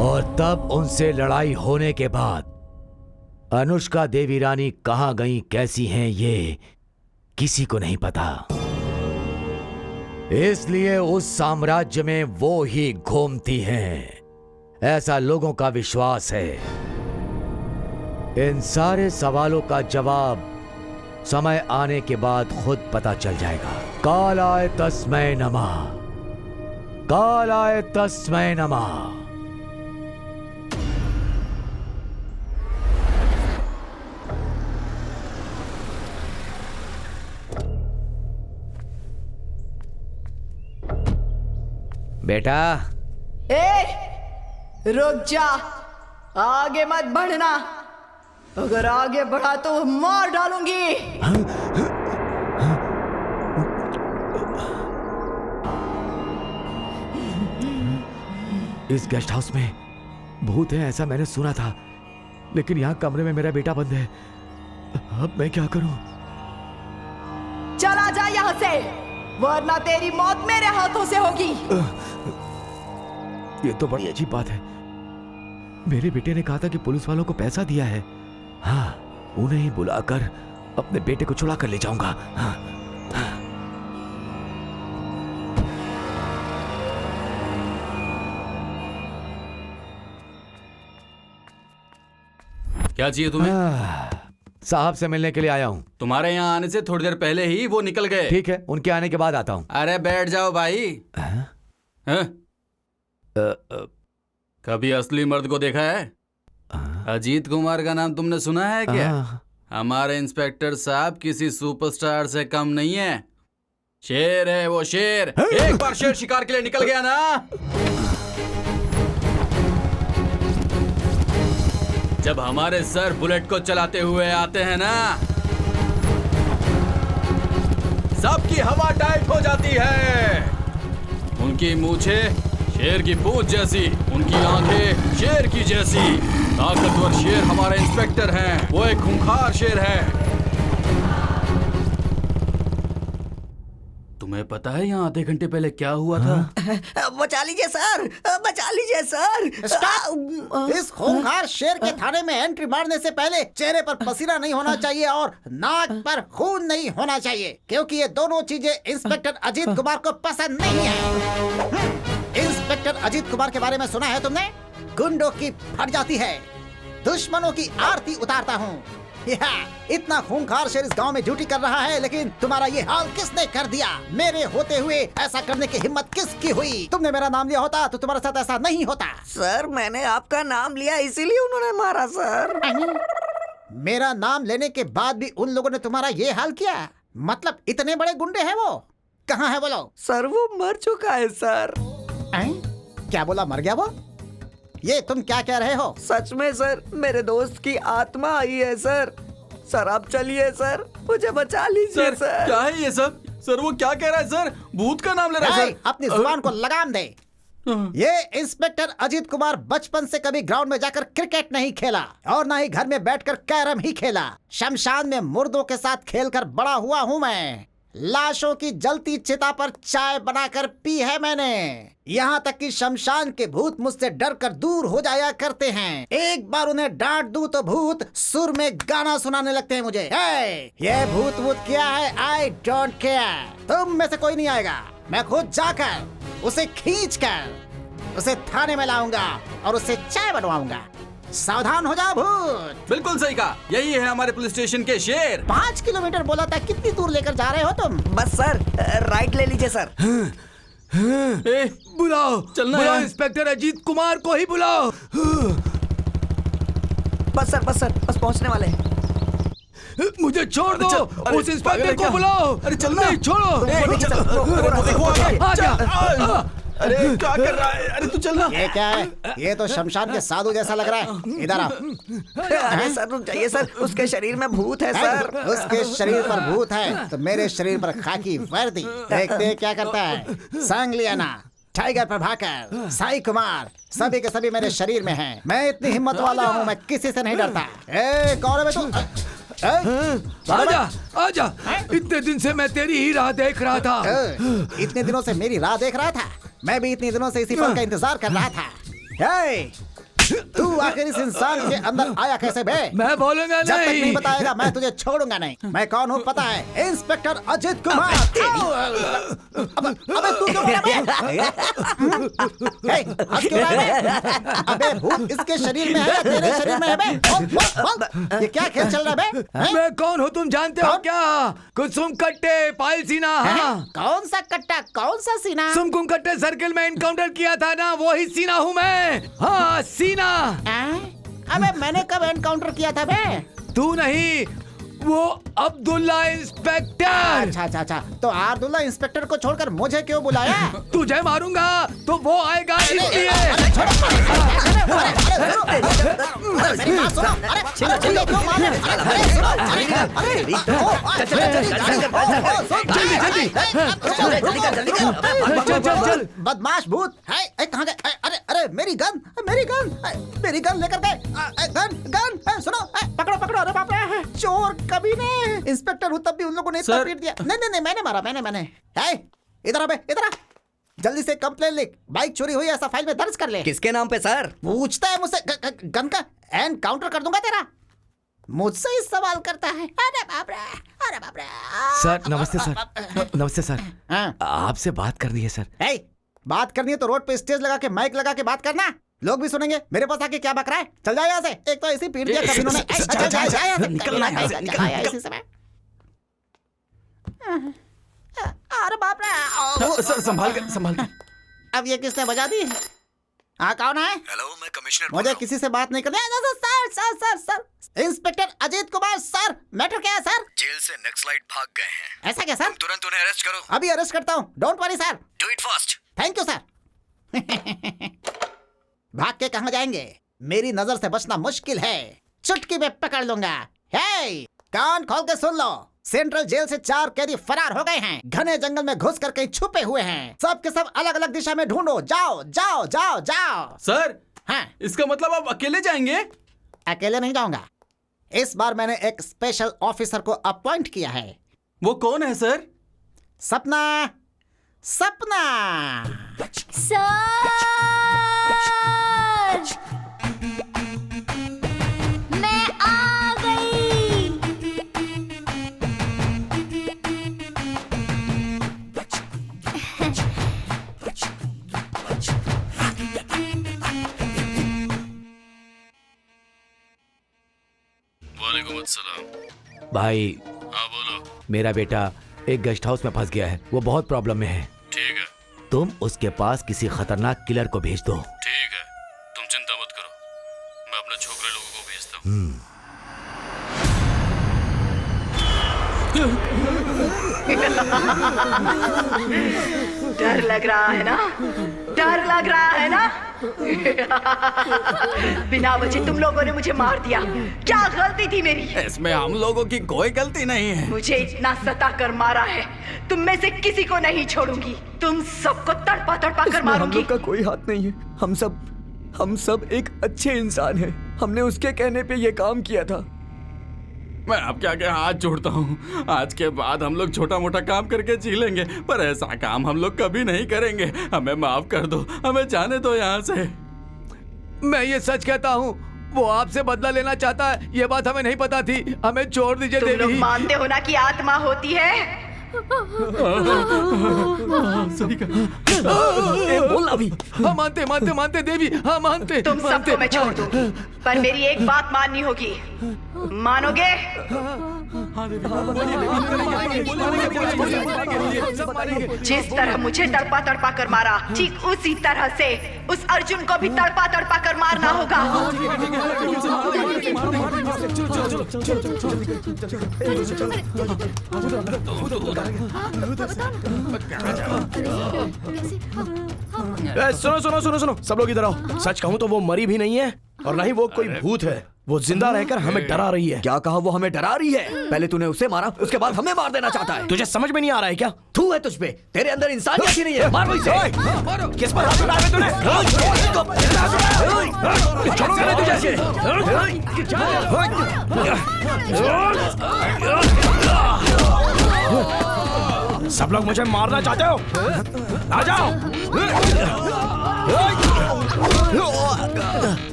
Speaker 10: और तब उनसे लड़ाई होने के बाद अनुष्का देवी रानी कहां गई, कैसी हैं, ये किसी को नहीं पता। इसलिए उस साम्राज्य में वो ही घूमती हैं, ऐसा लोगों का विश्वास है। इन सारे सवालों का जवाब समय आने के बाद खुद पता चल जाएगा। कालाय तस्मै नमः, कालाय तस्मै नमः। बेटा,
Speaker 1: रुक जा, आगे मत बढ़ना। अगर आगे बढ़ा तो मार डालूंगी।
Speaker 10: इस गेस्ट हाउस में भूत है ऐसा मैंने सुना था, लेकिन यहाँ कमरे में मेरा बेटा बंद है। अब मैं क्या करूं?
Speaker 1: चला जा यहाँ से, वरना तेरी मौत मेरे हाथों से होगी।
Speaker 10: ये तो बड़ी अजीब बात है। मेरे बेटे ने कहा था कि पुलिस वालों को पैसा दिया है। हाँ, उन्हें ही बुलाकर अपने बेटे को छुड़ा कर ले जाऊंगा। हाँ, हाँ।
Speaker 9: क्या चाहिए तुम्हें?
Speaker 10: साहब से मिलने के लिए आया हूँ।
Speaker 9: तुम्हारे यहाँ आने से थोड़ी देर पहले ही वो निकल गए।
Speaker 10: ठीक है, उनके आने के बाद आता हूँ।
Speaker 9: अरे बैठ जाओ भाई। हैं? कभी असली मर्द को देखा है? अजीत कुमार का नाम तुमने सुना है क्या? हमारे इंस्पेक्टर साहब किसी सुपरस्टार से कम नहीं है। शेर है वो, शेर। एक बार शेर शिकार के लिए निकल गया ना, जब हमारे सर बुलेट को चलाते हुए आते हैं ना, सबकी हवा टाइट हो जाती है। उनकी मूछें शेर की पूंछ जैसी, उनकी आंखें शेर की जैसी। ताकतवर शेर हमारे इंस्पेक्टर हैं, वो एक खूंखार शेर है। तुम्हें पता है यहाँ आधे घंटे पहले क्या हुआ था?
Speaker 12: बचा लीजिए सर, बचा लीजिए सर।
Speaker 4: इस खूंखार शेर के थाने में एंट्री मारने से पहले चेहरे पर पसीना नहीं होना चाहिए और नाक पर खून नहीं होना चाहिए, क्योंकि ये दोनों चीजें इंस्पेक्टर अजीत कुमार को पसंद नहीं है। इंस्पेक्टर अजीत कुमार के बारे में सुना है तुमने? गुंडों की फट जाती है, दुश्मनों की आरती उतारता हूँ। इतना खूंखार शेर इस गांव में ड्यूटी कर रहा है, लेकिन तुम्हारा ये हाल किसने कर दिया? मेरे होते हुए ऐसा करने की हिम्मत किसकी हुई? तुमने मेरा नाम लिया होता तो तुम्हारे साथ ऐसा नहीं होता।
Speaker 12: सर मैंने आपका नाम लिया इसीलिए उन्होंने मारा सर।
Speaker 4: मेरा नाम लेने के बाद भी उन लोगों ने तुम्हारा ये हाल किया? मतलब इतने बड़े गुंडे हैं वो? कहाँ है बोलो?
Speaker 12: सर वो मर चुका है सर।
Speaker 4: क्या बोला, मर गया वो? ये तुम क्या कह रहे हो?
Speaker 12: सच में सर, मेरे दोस्त की आत्मा आई है सर। सर आप चलिए सर, मुझे बचा लीजिए सर।
Speaker 9: क्या है ये सब? सर वो क्या कह रहा है सर? भूत का नाम ले रहा है सर।
Speaker 4: अपनी जुबान को लगाम दे। ये इंस्पेक्टर अजीत कुमार बचपन से कभी ग्राउंड में जाकर क्रिकेट नहीं खेला और ना ही घर में बैठकर कैरम ही खेला। शमशान में मुर्दों के साथ खेलकर बड़ा हुआ हूँ मैं। लाशों की जलती चिता पर चाय बनाकर पी है मैंने। यहाँ तक कि शमशान के भूत मुझसे डर कर दूर हो जाया करते हैं। एक बार उन्हें डांट दूं तो भूत सुर में गाना सुनाने लगते हैं मुझे। ये भूत वूत क्या है, आई डोंट केयर। तुम में से कोई नहीं आएगा। मैं खुद जाकर उसे खींच कर उसे थाने में लाऊंगा और उससे चाय बनवाऊंगा। सावधान हो जाओ भूत।
Speaker 9: बिल्कुल सही कहा, यही है हमारे पुलिस स्टेशन के शेर।
Speaker 4: 5 किलोमीटर बोला था, कितनी दूर लेकर जा रहे हो तुम?
Speaker 12: बस सर, राइट ले लीजिए सर।
Speaker 10: बुलाओ,
Speaker 9: चलना
Speaker 10: बुलाओ,
Speaker 9: है।
Speaker 10: इंस्पेक्टर अजीत कुमार को ही बुलाओ।
Speaker 12: बस सर, बस पहुंचने वाले हैं।
Speaker 10: मुझे छोड़ दो, उस इंस्पेक्टर को बुलाओ।
Speaker 9: अरे चलना।
Speaker 10: नहीं, छोड़ो। आजा।
Speaker 9: अरे क्या कर रहा है? अरे तू चलना।
Speaker 4: ये क्या है? ये तो शमशान के साधु जैसा लग रहा है। इधर आओ।
Speaker 12: अरे सर रुक जाइए सर, उसके शरीर में भूत है सर।
Speaker 4: उसके शरीर पर भूत है तो मेरे शरीर पर खाकी वर्दी। देखते हैं क्या करता है। सांगलियाना, टाइगर प्रभाकर, साई कुमार, सभी के सभी मेरे शरीर में हैं। मैं इतनी हिम्मत वाला हूँ, मैं किसी से नहीं डरता। कौन है तू?
Speaker 10: आजा, आजा। इतने दिन से मैं तेरी ही राह देख रहा था।
Speaker 4: इतने दिनों से मेरी राह देख रहा था? मैं भी इतने दिनों से इसी पल का इंतजार कर रहा था। तू आखिर इस इंसान के अंदर आया कैसे बे?
Speaker 10: मैं बोलूंगा
Speaker 4: जब तक
Speaker 10: नहीं।
Speaker 4: नहीं बताएगा मैं तुझे छोड़ूंगा नहीं। मैं कौन हूँ पता है? इंस्पेक्टर अजीत कुमार। अबे तू क्यों बोला बे? हंस क्यों रहा है? अबे भूत इसके शरीर में है या तेरे शरीर में है बे? बोल, ये क्या खेल चल रहा है बे?
Speaker 10: मैं कौन हूँ तुम जानते हो क्या? कुसुम कट्टे, पायल सीना। हाँ।
Speaker 4: कौन सा कट्टा, कौन सा सीना?
Speaker 10: कुसुम कट्टे सर्किल में एनकाउंटर किया था ना, वो ही सीना हूँ मैं। हाँ, सीना।
Speaker 4: अबे मैंने कब एनकाउंटर किया था बे?
Speaker 10: तू नहीं, वो अब्दुल्ला इंस्पेक्टर।
Speaker 4: अच्छा। तो अब्दुल्ला इंस्पेक्टर को छोड़कर मुझे क्यों बुलाया?
Speaker 10: तुझे मारूंगा तो वो आएगा इसलिए।
Speaker 4: बदमाश भूत है। कहाँ गए? अरे मेरी गन मेरी गन लेकर गए। गन सुनो, पकड़ो पकड़ो। अरे बाप रे, चोर कभी ने। इंस्पेक्टर हूँ तब भी उन लोगों ने इतना पीट दिया। नहीं मैंने मारा, मैंने। इधर आ, जल्दी से कंप्लेन लिख। बाइक चोरी हुई ऐसा फाइल में दर्ज कर ले।
Speaker 12: किसके नाम पे सर?
Speaker 4: पूछता है मुझसे गन का एनकाउंटर कर दूंगा तेरा। मुझसे ही सवाल करता है। अरे बाप रे।
Speaker 10: सर नमस्ते सर। नमस्ते सर। आपसे बात करनी है सर।
Speaker 4: बात करनी है तो रोड पे स्टेज लगा के माइक लगा के बात करना, लोग भी सुनेंगे। मेरे पास आके क्या बक रहा है? चल जाओ यहाँ से। एक तो ऐसी पीट दिया कभी उन्होंने। निकलना इसी समय। अरे बाप रे।
Speaker 2: सर संभाल कर।
Speaker 4: अब ये किसने बजा दी? हाँ कौन है?
Speaker 3: हेलो, मैं कमिश्नर।
Speaker 4: मुझे किसी से बात नहीं करनी। Sir inspector Ajit Kumar sir. Matter क्या है सर?
Speaker 3: जेल से नक्सलाइट भाग गए हैं।
Speaker 4: ऐसा क्या सर?
Speaker 3: तुरंत उन्हें अरेस्ट करो।
Speaker 4: अभी अरेस्ट करता हूँ, don't worry sir.
Speaker 3: Do it fast.
Speaker 4: Thank you sir. भाग के कहाँ जाएंगे? मेरी नजर से बचना मुश्किल है, चुटकी में पकड़ लूंगा। कान खोल के सुन लो, सेंट्रल जेल से 4 कैदी फरार हो गए हैं। घने जंगल में घुस कर कहीं छुपे हुए हैं। सब के सब अलग अलग दिशा में ढूंढो। जाओ।
Speaker 11: सर
Speaker 4: हाँ,
Speaker 11: इसका मतलब आप अकेले जाएंगे?
Speaker 4: अकेले नहीं जाऊंगा। इस बार मैंने एक स्पेशल ऑफिसर को अपॉइंट किया है।
Speaker 11: वो कौन है सर?
Speaker 4: सपना।
Speaker 6: सर मैं आ गई।
Speaker 9: वालेकुम अस्सलाम।
Speaker 10: भाई
Speaker 9: हाँ बोलो।
Speaker 10: मेरा बेटा एक गेस्ट हाउस में फंस गया है, वो बहुत प्रॉब्लम में है।
Speaker 9: ठीक है
Speaker 10: तुम उसके पास किसी खतरनाक किलर को भेज दो।
Speaker 9: ठीक है, तुम चिंता मत करो, मैं अपने छोकरे लोगों को भेजता हूँ।
Speaker 1: डर लग रहा है ना? बिना वजह तुम लोगों ने मुझे मार दिया। क्या गलती थी मेरी?
Speaker 11: इसमें हम लोगों की कोई गलती नहीं है।
Speaker 1: मुझे इतना सता कर मारा है, तुम में से किसी को नहीं छोड़ूंगी। तुम सबको तड़पा कर मारूंगी।
Speaker 3: हम लोग का कोई हाथ नहीं है। हम सब एक अच्छे इंसान हैं। हमने उसके कहने पे ये काम किया था।
Speaker 11: मैं आपके आगे हाथ जोड़ता हूँ। आज के बाद हम लोग छोटा मोटा काम करके जी लेंगे, पर ऐसा काम हम लोग कभी नहीं करेंगे। हमें माफ कर दो, हमें जाने दो यहाँ से।
Speaker 10: मैं ये सच कहता हूँ, वो आपसे बदला लेना चाहता है। ये बात हमें नहीं पता थी। हमें छोड़ दीजिए देवी।
Speaker 1: तुम लोग मानते हो ना कि आत्मा होती है?
Speaker 11: सही कहा।
Speaker 10: बोलना भी। हाँ मानते देवी। हाँ मानते।
Speaker 1: तुम सबको मैं छोड़ दूंगी, पर मेरी एक बात माननी होगी। मानोगे? जिस तरह मुझे तड़पा कर मारा, ठीक उसी तरह से उस अर्जुन को भी तड़पा कर मारना होगा।
Speaker 2: सुनो, सब लोग इधर आओ। सच कहूँ तो वो मरी भी नहीं है और ना ही वो कोई भूत है। वो जिंदा रहकर हमें डरा रही है।
Speaker 3: क्या कहा? वो हमें डरा रही है? पहले तूने उसे मारा, उसके बाद हमें मार देना चाहता है।
Speaker 2: तुझे समझ में नहीं आ रहा है क्या?
Speaker 3: तू है तुझ पे, तेरे अंदर इंसानियत ही नहीं है। मारो इसे।
Speaker 2: किस पर हाथ उठाया तूने? छोड़ोगे नहीं तुझे ऐसे? सब लोग मुझे मारना चाहते हो? आ जाओ।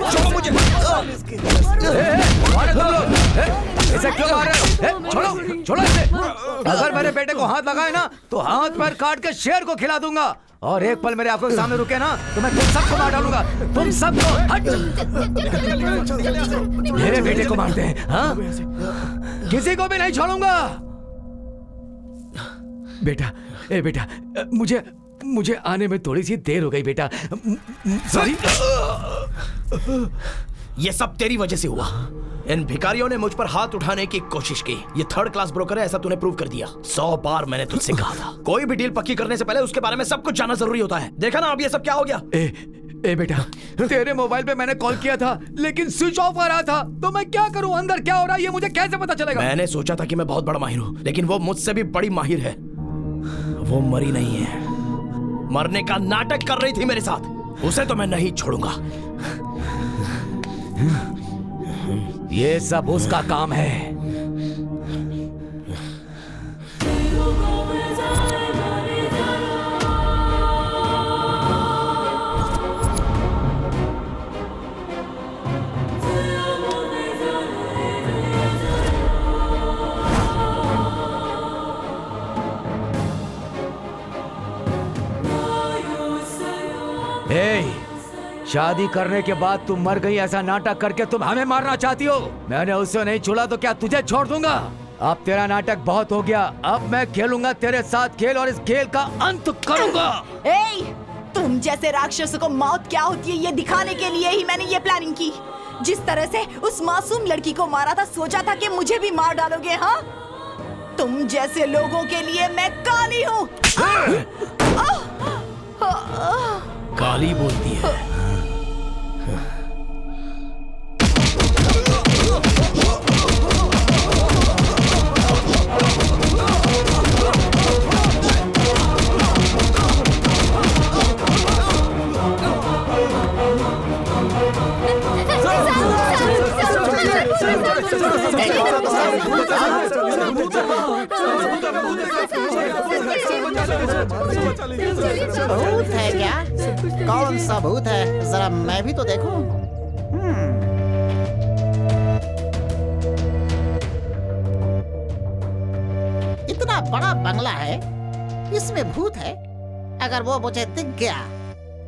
Speaker 2: छोड़ो मुझे।
Speaker 10: इसे क्यों मार रहे हो? छोड़ो इसे। अगर मेरे बेटे को हाथ लगाए ना तो हाथ पैर काट के शेर को खिला दूंगा। और एक पल मेरे आंखों के सामने रुके ना तो मैं तुम सबको मार डालूंगा। तुम सबको। हट। मेरे बेटे को मारते हैं? हाँ, किसी को भी नहीं छोड़ूंगा। बेटा, मुझे आने में थोड़ी सी देर हो गई बेटा। सॉरी।
Speaker 2: ये सब तेरी वजह से हुआ। इन भिखारियों ने मुझ पर हाथ उठाने की कोशिश की। ये 3rd क्लास ब्रोकर है, ऐसा तूने प्रूव कर दिया। 100 बार मैंने तुझसे कहा था, कोई भी डील पक्की करने से पहले उसके बारे में सब कुछ जानना जरूरी होता है। देखा ना अब ये सब क्या हो गया।
Speaker 10: ए बेटा, तेरे मोबाइल पे मैंने कॉल किया था लेकिन स्विच ऑफ आ रहा था, तो मैं क्या करूं? अंदर क्या हो रहा है ये मुझे कैसे पता चलेगा?
Speaker 2: मैंने सोचा था कि मैं बहुत बड़ा माहिर हूँ, लेकिन वो मुझसे भी बड़ी माहिर है। वो मरी नहीं है, मरने का नाटक कर रही थी मेरे साथ। उसे तो मैं नहीं छोड़ूंगा।
Speaker 10: ये सब उसका काम है। शादी करने के बाद तुम मर गई ऐसा नाटक करके तुम हमें मारना चाहती हो। मैंने उससे नहीं छोड़ा तो क्या तुझे छोड़ दूंगा? अब तेरा नाटक बहुत हो गया। अब मैं खेलूंगा तेरे साथ खेल और इस खेल का अंत करूंगा।
Speaker 1: तुम जैसे राक्षसों को मौत क्या होती है ये दिखाने के लिए ही मैंने ये प्लानिंग की। जिस तरह से उस मासूम लड़की को मारा था, सोचा था कि मुझे भी मार डालोगे। हाँ, तुम जैसे लोगों के लिए मैं काली हूँ।
Speaker 2: काली बोलती है।
Speaker 13: भूत है क्या? कौन सा भूत है? जरा मैं भी तो देखूं। इतना बड़ा बंगला है, इसमें भूत है। अगर वो मुझे दिख गया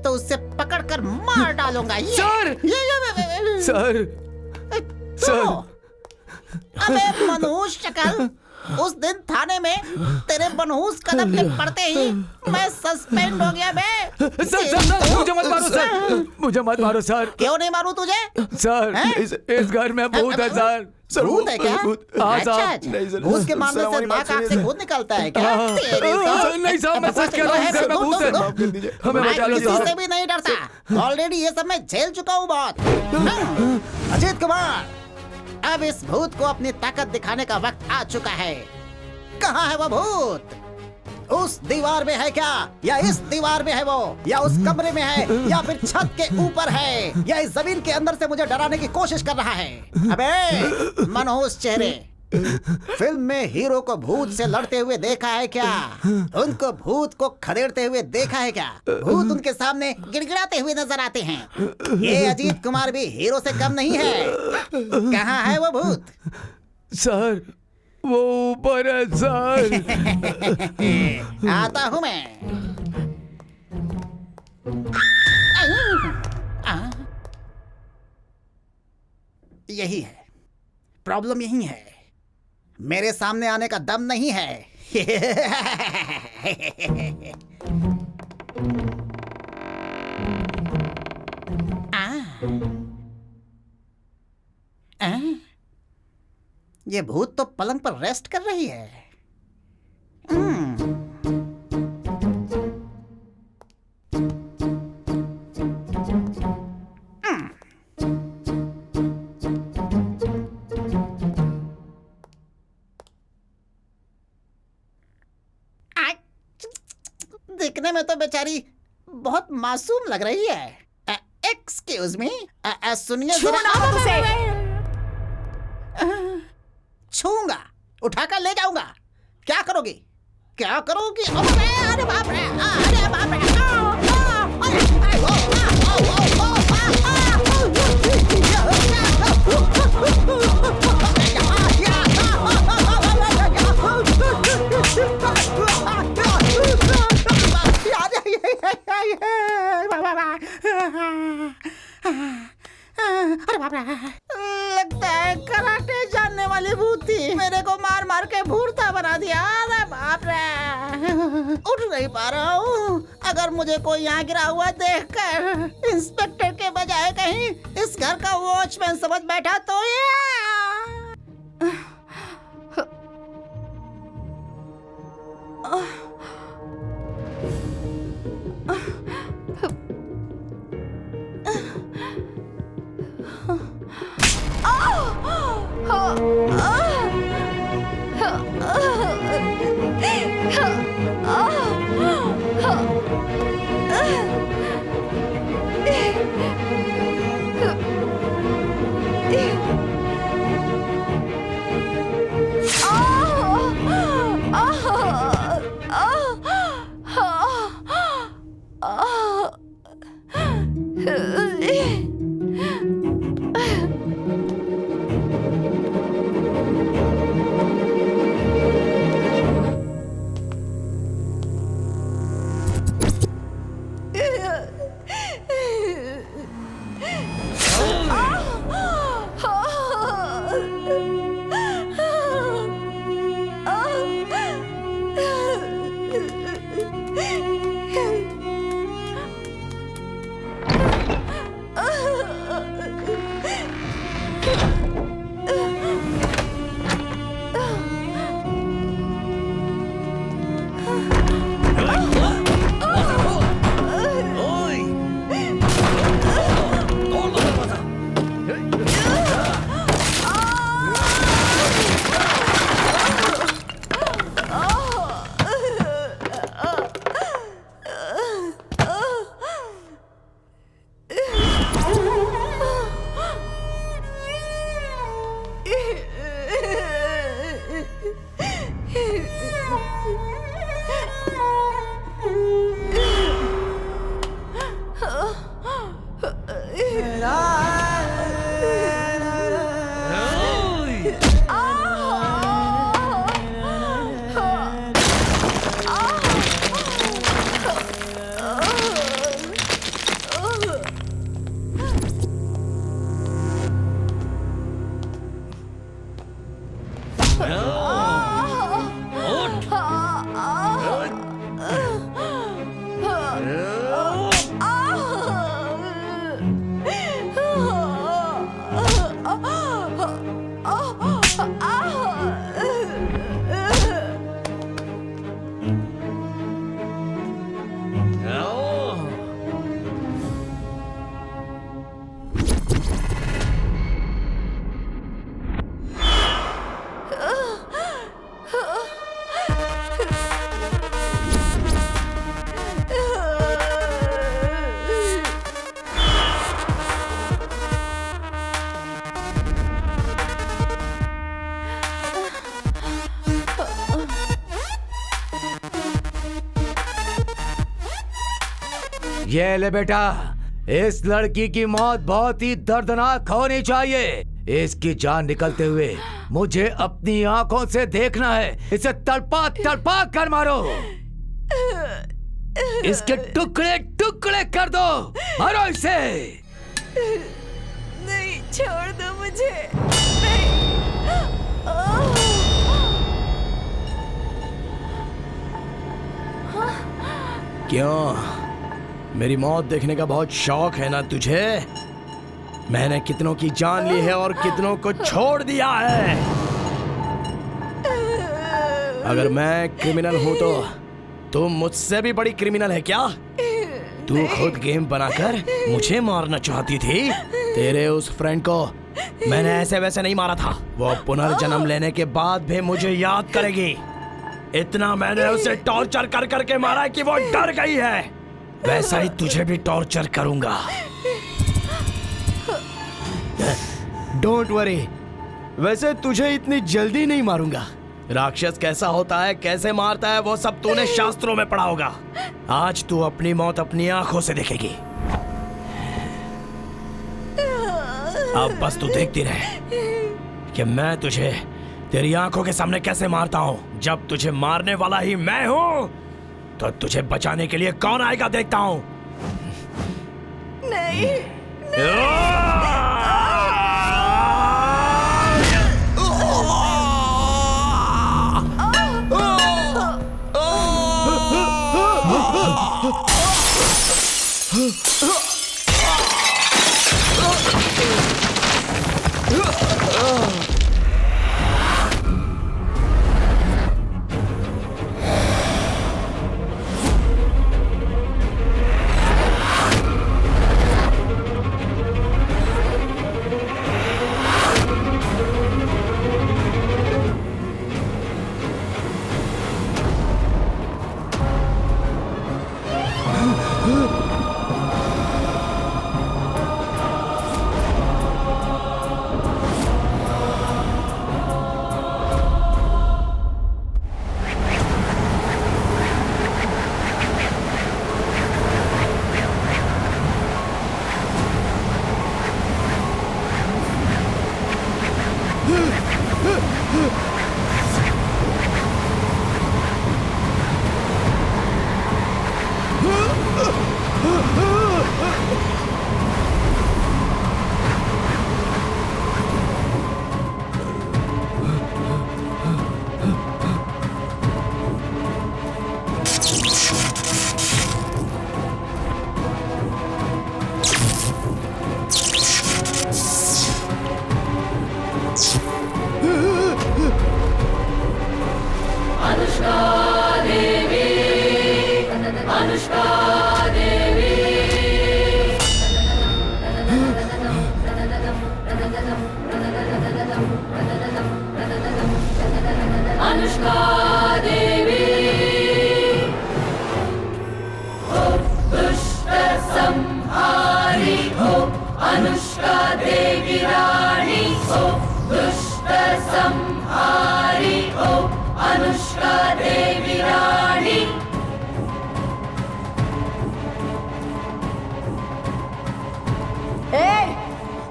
Speaker 13: तो उससे पकड़कर मार डालूंगा।
Speaker 3: सर! सर! सर!
Speaker 13: अबे मनहूस शक्ल, उस दिन थाने में तेरे मनहूस कदम के पड़ते ही मैं सस्पेंड हो गया बे।
Speaker 3: सर, मुझे मत मारो सर, मुझे मत मारो सर।
Speaker 13: क्यों नहीं मारूं तुझे?
Speaker 3: सर, इस घर में भूत है सर।
Speaker 13: भूत है क्या?
Speaker 3: अच्छा,
Speaker 13: भूत के मामले से नाक आँख से खून निकलता है क्या?
Speaker 3: नहीं साहब, मैं सच कह रहा हूँ, इस घर में भूत है। हमें बचा लो
Speaker 13: किसी से भी नहीं डरता। ऑलरेडी ये सब मैं झेल चुका हूँ बहुत। अजीत कुमार, अब इस भूत को अपनी ताकत दिखाने का वक्त आ चुका है। कहाँ है वो भूत? उस दीवार में है क्या? या इस दीवार में है वो? या उस कमरे में है? या फिर छत के ऊपर है? या इस जमीन के अंदर से मुझे डराने की कोशिश कर रहा है? अबे मनहूस चेहरे, फिल्म में हीरो को भूत से लड़ते हुए देखा है क्या? उनको भूत को खदेड़ते हुए देखा है क्या? भूत उनके सामने गिड़गिड़ाते हुए नजर आते हैं। ये अजीत कुमार भी हीरो से कम नहीं है। कहाँ है वो भूत?
Speaker 3: सर, वो ऊपर है सर।
Speaker 13: आता हूँ मैं। यही है प्रॉब्लम, यही है। मेरे सामने आने का दम नहीं है। ये भूत तो पलंग पर रेस्ट कर रही है। दिखने में तो बेचारी बहुत मासूम लग रही है। एक्सक्यूज मी, सुनिए जरा। छूंगा, उठाकर ले जाऊंगा। क्या करोगी? क्या करोगी? अरे बाप रे, अरे बाप रे। अरे बाप रे, लगता है कराटे जानने वाली भूत थी। मेरे को मार मार के भूरता बना दिया। अरे बाप रे, उठ नहीं पा रहा हूँ। अगर मुझे कोई यहाँ गिरा हुआ देखकर इंस्पेक्टर के बजाय कहीं इस घर का वॉचमैन समझ बैठा तो ये
Speaker 10: ये ले बेटा, इस लड़की की मौत बहुत ही दर्दनाक होनी चाहिए। इसकी जान निकलते हुए मुझे अपनी आंखों से देखना है। इसे तड़पा तड़पा कर मारो, इसके टुकड़े टुकड़े कर दो, मारो इसे।
Speaker 1: नहीं, छोड़ दो मुझे। नहीं।
Speaker 2: क्यों, मेरी मौत देखने का बहुत शौक है ना तुझे? मैंने कितनों की जान ली है और कितनों को छोड़ दिया है। अगर मैं क्रिमिनल हूं तो तुम मुझसे भी बड़ी क्रिमिनल है क्या? तू खुद गेम बनाकर मुझे मारना चाहती थी। तेरे उस फ्रेंड को मैंने ऐसे वैसे नहीं मारा था। वो पुनर्जन्म लेने के बाद भी मुझे याद करेगी। इतना मैंने उसे टॉर्चर कर करके मारा कि वो डर गई है। वैसा ही तुझे भी टॉर्चर करूंगा। डोंट वरी, वैसे तुझे इतनी जल्दी नहीं मारूंगा। राक्षस कैसा होता है, कैसे मारता है, वो सब तूने शास्त्रों में पढ़ा होगा। आज तू अपनी मौत अपनी आंखों से देखेगी। अब बस तू देखती रहे कि मैं तुझे तेरी आंखों के सामने कैसे मारता हूं। जब तुझे मारने वाला ही मैं हूं तो तुझे बचाने के लिए कौन आएगा, देखता हूं।
Speaker 1: नहीं,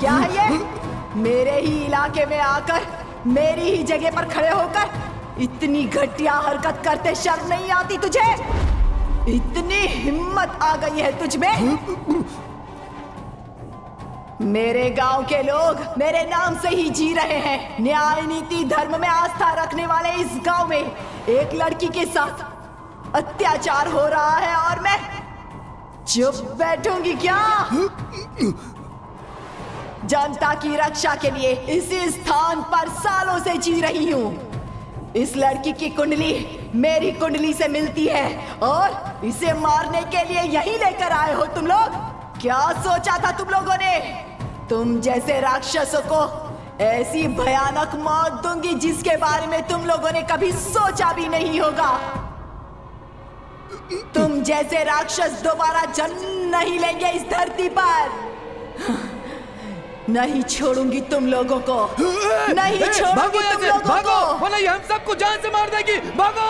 Speaker 1: क्या है ये? मेरे ही इलाके में आकर मेरी ही जगह पर खड़े होकर इतनी घटिया हरकत करते शर्म नहीं आती तुझे? इतनी हिम्मत आ गई है तुझ में? मेरे गांव के लोग मेरे नाम से ही जी रहे हैं। न्याय नीति धर्म में आस्था रखने वाले इस गांव में एक लड़की के साथ अत्याचार हो रहा है और मैं चुप बैठूंगी क्या? जनता की रक्षा के लिए इसी स्थान पर सालों से जी रही हूँ। इस लड़की की कुंडली मेरी कुंडली से मिलती है और इसे मारने के लिए यहीं लेकर आए हो तुम लोग। क्या सोचा था तुम लोगों ने? तुम जैसे राक्षसों को ऐसी भयानक मौत दूंगी जिसके बारे में तुम लोगों ने कभी सोचा भी नहीं होगा। तुम जैसे राक्षस दोबारा जन्म नहीं लेंगे इस धरती पर। नहीं छोड़ूंगी तुम लोगों को, नहीं छोड़ूंगी तुम लोगों को।
Speaker 10: वरना ये हम सबको जान से मार देगी। भागो!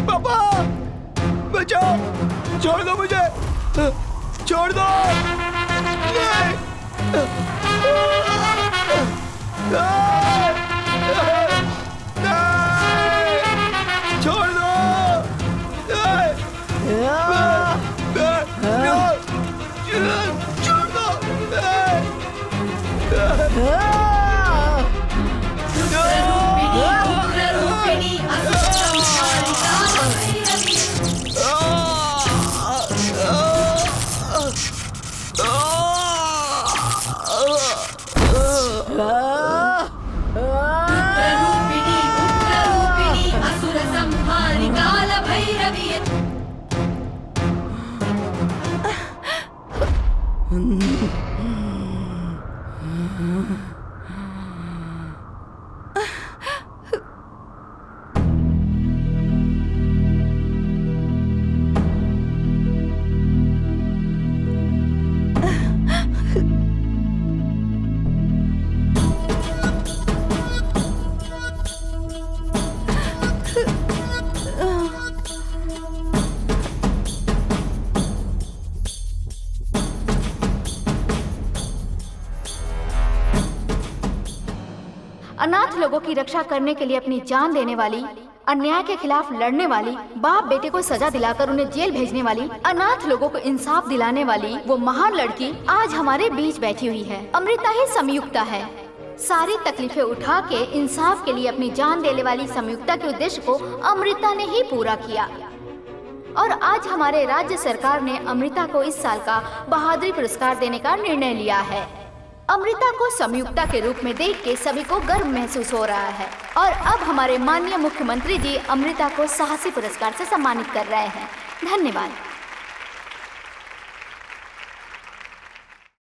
Speaker 2: पापा, बचाओ! छोड़ दो मुझे! छोड़ दो! छोड़ दो!
Speaker 7: अनाथ लोगों की रक्षा करने के लिए अपनी जान देने वाली, अन्याय के खिलाफ लड़ने वाली, बाप बेटे को सजा दिलाकर उन्हें जेल भेजने वाली, अनाथ लोगों को इंसाफ दिलाने वाली वो महान लड़की आज हमारे बीच बैठी हुई है। अमृता ही संयुक्ता है। सारी तकलीफें उठा के इंसाफ के लिए अपनी जान देने वाली संयुक्ता के उद्देश्य को अमृता ने ही पूरा किया। और आज हमारे राज्य सरकार ने अमृता को इस साल का बहादुरी पुरस्कार देने का निर्णय लिया है। अमृता को संयुक्ता के रूप में देख के सभी को गर्व महसूस हो रहा है। और अब हमारे माननीय मुख्यमंत्री जी अमृता को साहसी पुरस्कार से सम्मानित कर रहे हैं। धन्यवाद।